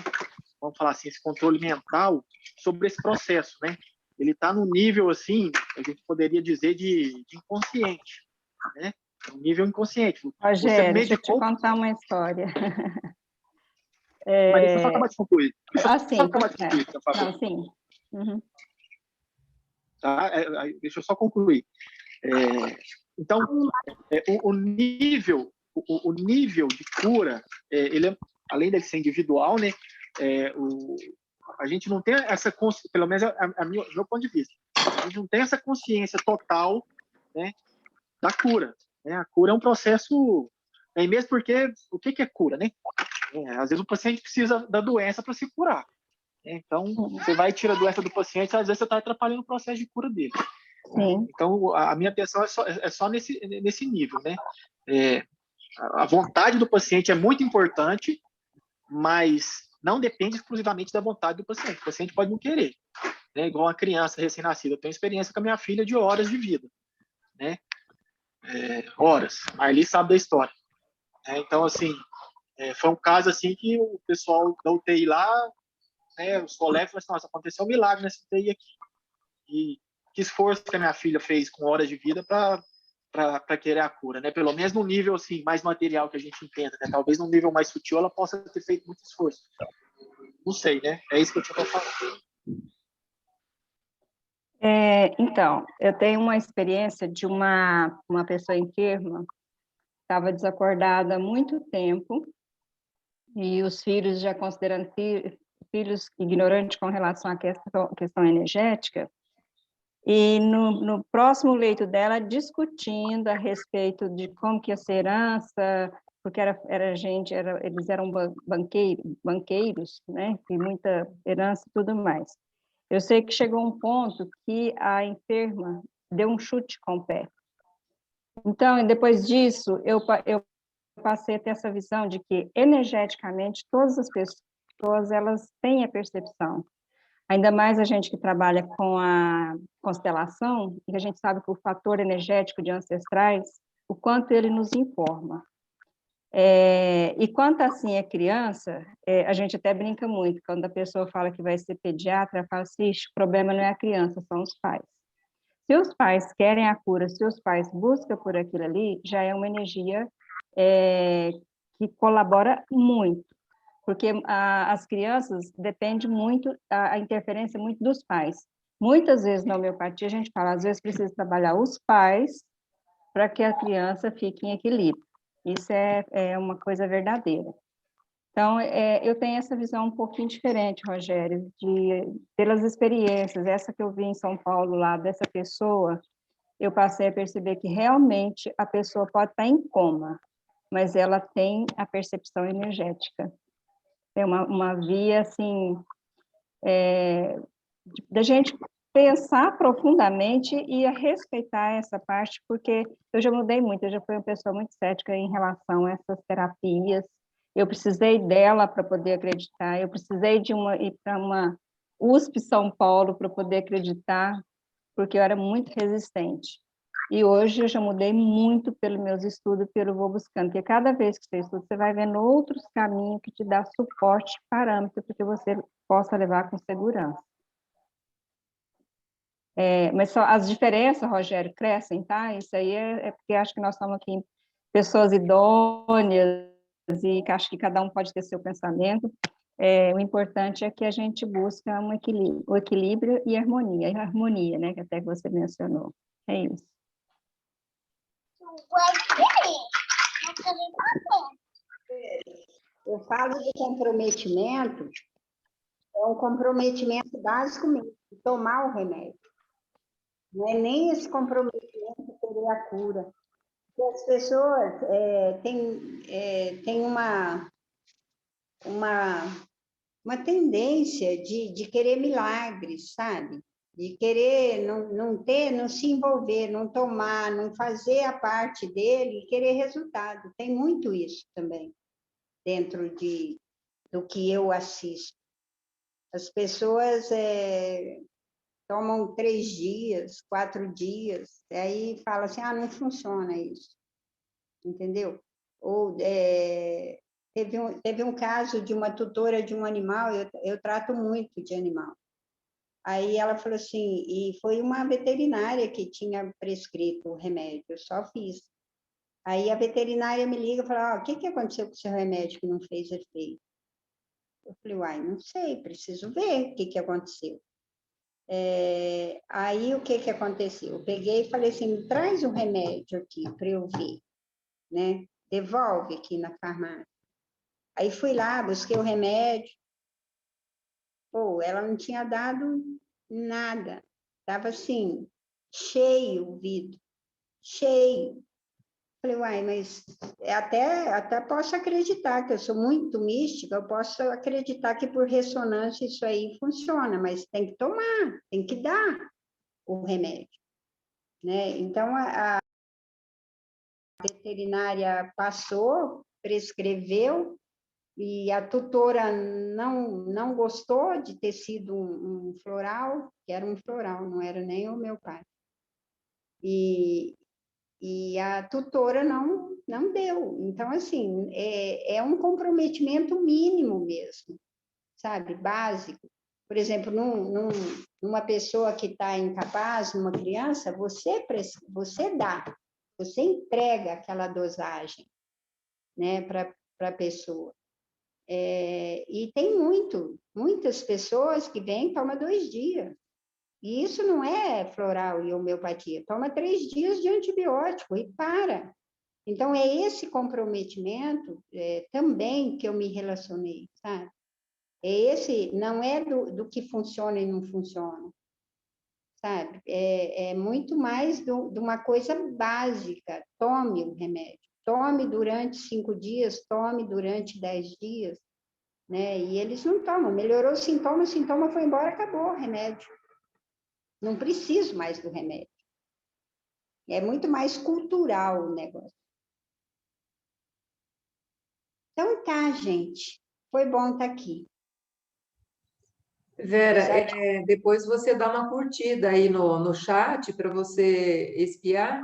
Vamos falar assim, esse controle mental sobre esse processo, né? Ele está no nível, assim, a gente poderia dizer de inconsciente, né? Um nível inconsciente. Rogério, deixa eu te contar uma história. Mas deixa eu só acabar de concluir. Sim, por favor. Não, sim. Uhum. Tá? Deixa eu só concluir. Então, o nível de cura, ele além de ser individual, né? A gente não tem essa consciência, pelo menos meu ponto de vista, a gente não tem essa consciência total, né, da cura. Né? A cura é um processo, mesmo porque o que é cura, né? Às vezes o paciente precisa da doença para se curar. Então, você vai e tira a doença do paciente, às vezes você está atrapalhando o processo de cura dele. Sim. Então, a minha atenção é só nesse nível, né? A vontade do paciente é muito importante, mas não depende exclusivamente da vontade do paciente. O paciente pode não querer, né? Igual uma criança recém-nascida. Eu tenho experiência com a minha filha de horas de vida, né? Horas. A Arli sabe da história. Então, assim, foi um caso assim que o pessoal da UTI lá, né, os colegas falaram assim, nossa, aconteceu um milagre nessa UTI aqui. E que esforço que a minha filha fez com horas de vida para querer a cura, né? Pelo menos no nível assim mais material que a gente entenda, né? Talvez num nível mais sutil ela possa ter feito muito esforço. Não sei, né? É isso que eu tinha para falar. Então, eu tenho uma experiência de uma pessoa enferma, estava desacordada há muito tempo, e os filhos já considerando filhos ignorantes com relação à questão energética, e no próximo leito dela, discutindo a respeito de como que ia ser herança, porque eles eram banqueiros, né, e muita herança e tudo mais. Eu sei que chegou um ponto que a enferma deu um chute com o pé. Então, depois disso, eu passei a ter essa visão de que, energeticamente, todas as pessoas, elas têm a percepção. Ainda mais a gente que trabalha com a constelação, e a gente sabe que o fator energético de ancestrais, o quanto ele nos informa. E quanto assim é criança, a gente até brinca muito, quando a pessoa fala que vai ser pediatra, fala assim, o problema não é a criança, são os pais. Se os pais querem a cura, se os pais buscam por aquilo ali, já é uma energia que colabora muito, porque as crianças dependem muito, a interferência muito dos pais. Muitas vezes na homeopatia a gente fala, às vezes precisa trabalhar os pais para que a criança fique em equilíbrio. Isso é uma coisa verdadeira. Então, eu tenho essa visão um pouquinho diferente, Rogério, pelas experiências, essa que eu vi em São Paulo, lá, dessa pessoa, eu passei a perceber que realmente a pessoa pode estar em coma, mas ela tem a percepção energética. É uma via, assim, da gente pensar profundamente e a respeitar essa parte, porque eu já mudei muito, eu já fui uma pessoa muito cética em relação a essas terapias. Eu precisei dela para poder acreditar, eu precisei de ir para uma USP São Paulo para poder acreditar, porque eu era muito resistente. E hoje eu já mudei muito pelos meus estudos, pelo Vou Buscando, porque cada vez que você estuda, você vai vendo outros caminhos que te dá suporte, parâmetro, para que você possa levar com segurança. Mas só as diferenças, Rogério, crescem, tá? Isso aí é porque acho que nós estamos aqui pessoas idôneas e que acho que cada um pode ter seu pensamento. O importante é que a gente busca o equilíbrio e a harmonia, né? Que até que você mencionou. É isso. Eu falo de comprometimento, é um comprometimento básico mesmo, tomar o remédio. Não é nem esse comprometimento querer a cura. Porque as pessoas têm uma tendência de querer milagres, sabe? De querer não se envolver, não tomar, não fazer a parte dele e querer resultado. Tem muito isso também, dentro do que eu assisto. As pessoas tomam 3 dias, 4 dias, e aí fala assim, não funciona isso, entendeu? Ou teve um caso de uma tutora de um animal, eu trato muito de animal. Aí ela falou assim, e foi uma veterinária que tinha prescrito o remédio, eu só fiz. Aí a veterinária me liga e fala, o que aconteceu com o seu remédio que não fez efeito? Eu falei, uai, não sei, preciso ver o que aconteceu. Aí o que aconteceu? Eu peguei e falei assim, traz o remédio aqui para eu ver, né? Devolve aqui na farmácia. Aí fui lá, busquei o remédio. Pô, ela não tinha dado nada. Estava assim, cheio o vidro, cheio. Falei, uai, mas até posso acreditar que eu sou muito mística, eu posso acreditar que por ressonância isso aí funciona, mas tem que tomar, tem que dar o remédio, né? Então, a veterinária passou, prescreveu, e a tutora não gostou de ter sido um floral, que era um floral, não era nem homeopático. E a tutora não deu. Então, assim, é um comprometimento mínimo mesmo, sabe? Básico. Por exemplo, numa pessoa que está incapaz, numa criança, você dá, você entrega aquela dosagem, né, para a pessoa. E tem muitas pessoas que vêm e tomam 2 dias. E isso não é floral e homeopatia. Toma 3 dias de antibiótico e para. Então, é esse comprometimento também que eu me relacionei, sabe? Não é do que funciona e não funciona, sabe? É muito mais de uma coisa básica. Tome o remédio. Tome durante 5 dias, tome durante 10 dias, né? E eles não tomam. Melhorou o sintoma foi embora, acabou o remédio. Não preciso mais do remédio. É muito mais cultural o negócio. Então tá, gente. Foi bom estar aqui. Vera, depois você dá uma curtida aí no chat para você espiar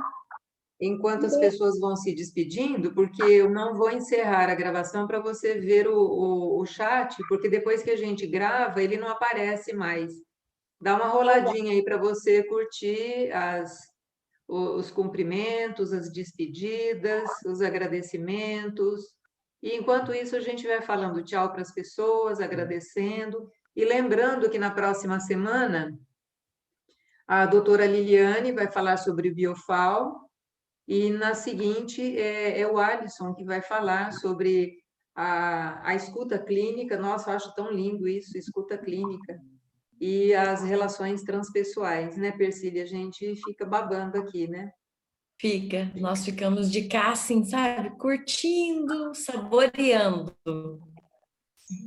enquanto as pessoas vão se despedindo, porque eu não vou encerrar a gravação para você ver o chat, porque depois que a gente grava, ele não aparece mais. Dá uma roladinha aí para você curtir os cumprimentos, as despedidas, os agradecimentos. E enquanto isso, a gente vai falando tchau para as pessoas, agradecendo. E lembrando que na próxima semana, a doutora Liliane vai falar sobre biofal, e na seguinte é o Alisson que vai falar sobre a escuta clínica. Nossa, eu acho tão lindo isso, escuta clínica. E as relações transpessoais, né, Persília? A gente fica babando aqui, né? Fica. Nós ficamos de cá, assim, sabe? Curtindo, saboreando.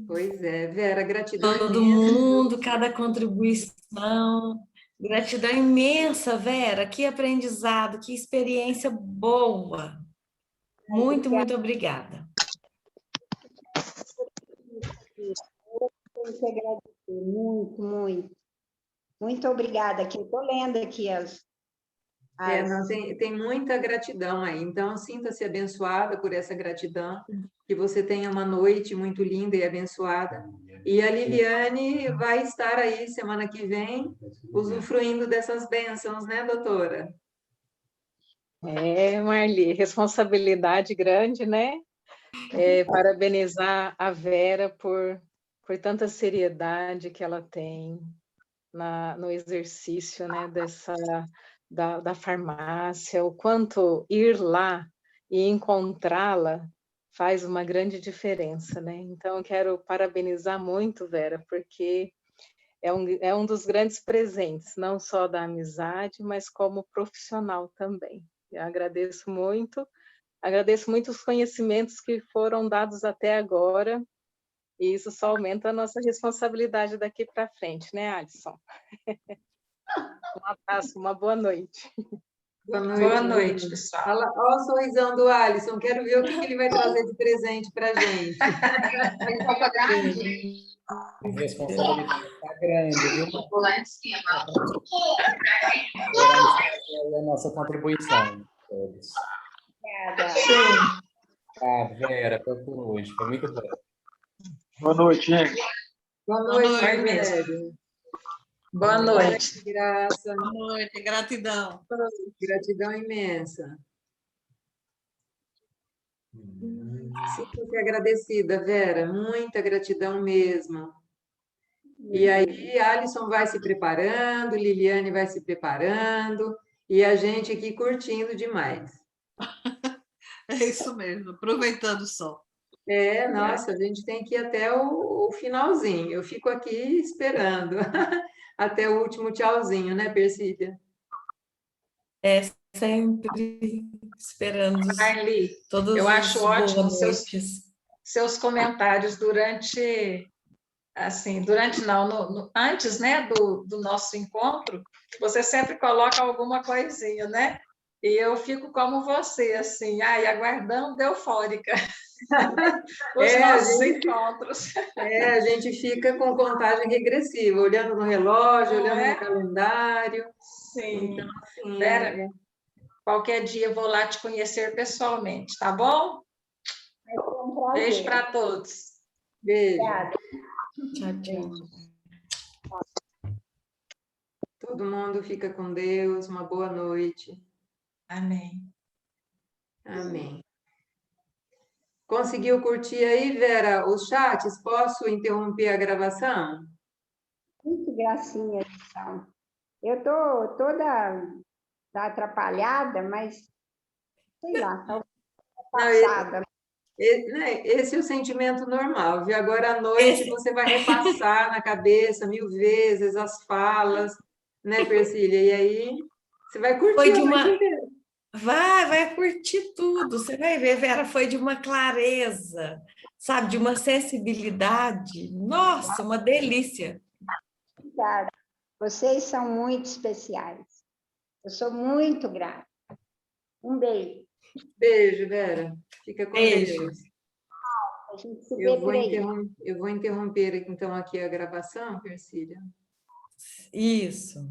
Pois é, Vera, gratidão Todo imensa. mundo, cada contribuição. Gratidão imensa, Vera. Que aprendizado, que experiência boa. Muito, muito obrigada. Tenho que agradecer muito, muito. Muito obrigada. Eu estou lendo aqui Não, tem muita gratidão aí. Então, sinta-se abençoada por essa gratidão, que você tenha uma noite muito linda e abençoada. E a Liliane vai estar aí semana que vem, usufruindo dessas bênçãos, né, doutora? Marli, responsabilidade grande, né? Parabenizar a Vera por tanta seriedade que ela tem no exercício, né, da farmácia, o quanto ir lá e encontrá-la faz uma grande diferença, né? Então, eu quero parabenizar muito, Vera, porque é um dos grandes presentes, não só da amizade, mas como profissional também. Eu agradeço muito os conhecimentos que foram dados até agora, e isso só aumenta a nossa responsabilidade daqui para frente, né, Alisson? Um abraço, uma boa noite. Boa noite, pessoal. Olha o sorrisão do Alisson, quero ver o que ele vai trazer de presente para a gente. A responsabilidade está grande, viu? Vou lá em cima. A nossa contribuição, todos. Sim. Vera, foi por hoje, foi muito bom. Boa noite, gente. Boa noite, Foi mesmo. velho. Boa noite. Graça. Boa noite, gratidão. Gratidão imensa. Sinto-se agradecida, Vera, muita gratidão mesmo. E aí, Alisson vai se preparando, Liliane vai se preparando, e a gente aqui curtindo demais. É isso mesmo, aproveitando o sol. Nossa, a gente tem que ir até o finalzinho. Eu fico aqui esperando até o último tchauzinho, né, Persília? Sempre esperando Marli, todos eu acho ótimo seus comentários antes, né, do nosso encontro, você sempre coloca alguma coisinha, né? E eu fico como você, assim, aguardando eufórica os nossos encontros. A gente fica com contagem regressiva, olhando no relógio, olhando no calendário. Sim. Então, assim, Vera, qualquer dia eu vou lá te conhecer pessoalmente, tá bom? Beijo para todos. Beijo. Tchau, tchau. Todo mundo fica com Deus, uma boa noite. Amém. Amém. Conseguiu curtir aí, Vera, os chats? Posso interromper a gravação? Muito gracinha, então. Eu estou toda atrapalhada, mas sei lá, tá passada. Esse é o sentimento normal, viu? Agora à noite você vai repassar na cabeça 1000 vezes as falas, né, Persília? E aí você vai curtir. Vai curtir tudo. Você vai ver, Vera, foi de uma clareza, sabe? De uma sensibilidade. Nossa, uma delícia. Obrigada. Vocês são muito especiais. Eu sou muito grata. Um beijo. Beijo, Vera. Fica com Deus. A gente se vê por aí. Eu vou interromper, então, aqui a gravação, Persília. Isso.